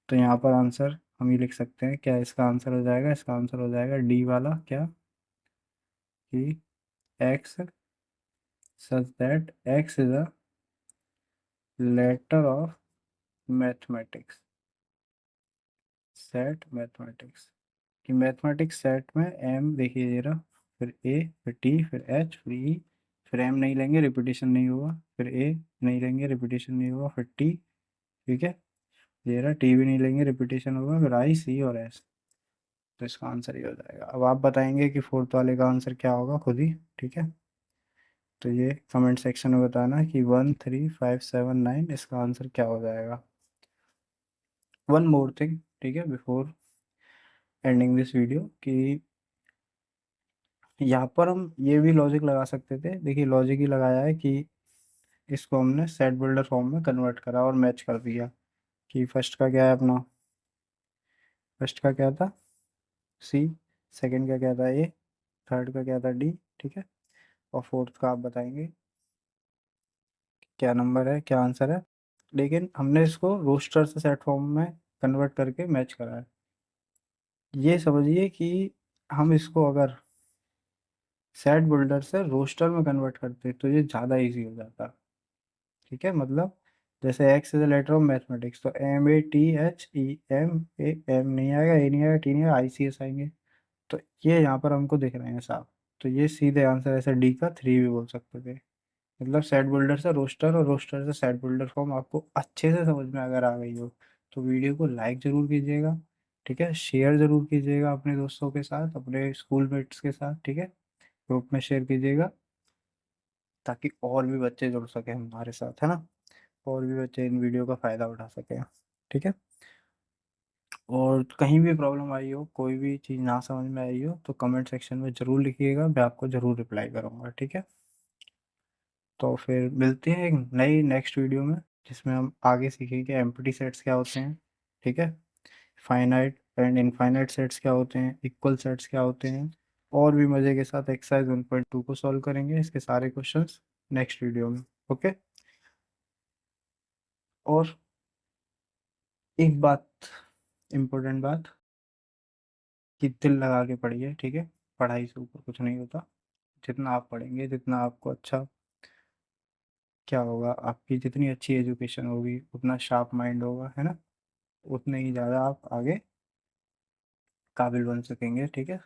तो यहाँ पर आंसर हम ये लिख सकते हैं, क्या इसका आंसर हो जाएगा? इसका आंसर हो जाएगा डी वाला, क्या कि x such that x is a letter of mathematics set, mathematics कि मैथमेटिक्स सेट में एम देखिए जरा, फिर ए, फिर टी, फिर एच, फिर ई, फिर एम नहीं लेंगे रिपीटेशन नहीं होगा, फिर ए नहीं लेंगे रिपीटेशन नहीं होगा, फिर टी। ठीक है, ये रहा, टी भी नहीं लेंगे रिपीटेशन होगा, फिर आई, सी और एस। तो इसका आंसर ये हो जाएगा। अब आप बताएंगे कि फोर्थ वाले का आंसर क्या होगा खुद ही। ठीक है, तो ये कमेंट सेक्शन में बताना कि 1 3 5 7 9 इसका आंसर क्या हो जाएगा। वन मोर थिंग, ठीक है, बिफोर एंडिंग दिस वीडियो, कि यहाँ पर हम ये भी लॉजिक लगा सकते थे। देखिए लॉजिक ही लगाया है कि इसको हमने सेट बिल्डर फॉर्म में कन्वर्ट करा और मैच कर दिया। कि फर्स्ट का क्या है अपना, फर्स्ट का क्या था? सी। सेकंड का क्या था? ए। थर्ड का क्या था? डी। ठीक है, और फोर्थ का आप बताएंगे। क्या नंबर है, क्या आंसर है। लेकिन हमने इसको रोस्टर से सेट फॉर्म में कन्वर्ट करके मैच करा है। ये समझिए कि हम इसको अगर सेट बिल्डर से रोस्टर में कन्वर्ट करते तो ये ज़्यादा इजी हो जाता। ठीक है, मतलब जैसे x is letter of mathematics, तो MATHEMAM नहीं आएगा, ए नहीं आएगा, टी नहीं आएगा, ICS आएंगे। तो ये यहाँ पर हमको दिख रहे हैं साफ। तो ये सीधे आंसर ऐसे डी का 3 भी बोल सकते थे। मतलब सेट बिल्डर से रोस्टर और रोस्टर से सेट बिल्डर फॉर्म आपको अच्छे से समझ में अगर आ गई हो तो वीडियो को लाइक ज़रूर कीजिएगा। ठीक है, शेयर ज़रूर कीजिएगा अपने दोस्तों के साथ, अपने स्कूल मेट्स के साथ। ठीक है, ग्रुप में शेयर कीजिएगा ताकि और भी बच्चे जुड़ सके हमारे साथ, है ना। और भी बच्चे इन वीडियो का फ़ायदा उठा सकें। ठीक है, और कहीं भी प्रॉब्लम आई हो, कोई भी चीज़ ना समझ में आई हो तो कमेंट सेक्शन में ज़रूर लिखिएगा, मैं आपको ज़रूर रिप्लाई करूँगा। ठीक है, तो फिर मिलते हैं एक नई नेक्स्ट वीडियो में जिसमें हम आगे सीखेंगे एम्प्टी सेट्स क्या होते हैं। ठीक है, फाइनाइट एंड इनफाइनाइट सेट्स क्या होते हैं, इक्वल सेट्स क्या होते हैं, और भी मज़े के साथ एक्सरसाइज 1.2 को सॉल्व करेंगे, इसके सारे क्वेश्चंस नेक्स्ट वीडियो में। ओके, और एक बात, इम्पोर्टेंट बात, कि दिल लगा के पढ़िए। ठीक है, पढ़ाई से ऊपर कुछ नहीं होता। जितना आप पढ़ेंगे, जितना आपको अच्छा क्या होगा, आपकी जितनी अच्छी एजुकेशन होगी उतना शार्प माइंड होगा, है ना, उतने ही ज़्यादा आप आगे काबिल बन सकेंगे। ठीक है,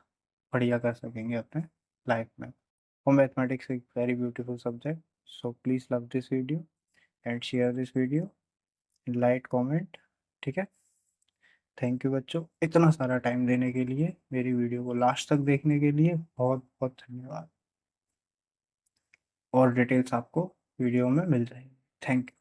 बढ़िया कर सकेंगे अपने लाइफ में। और मैथमेटिक्स एक very beautiful subject. So please love this video and share this video, like comment. ठीक है, थैंक यू बच्चों, इतना सारा टाइम देने के लिए, मेरी वीडियो को लास्ट तक देखने के लिए बहुत बहुत धन्यवाद। और डिटेल्स आपको वीडियो में मिल जाएगी। Thank you.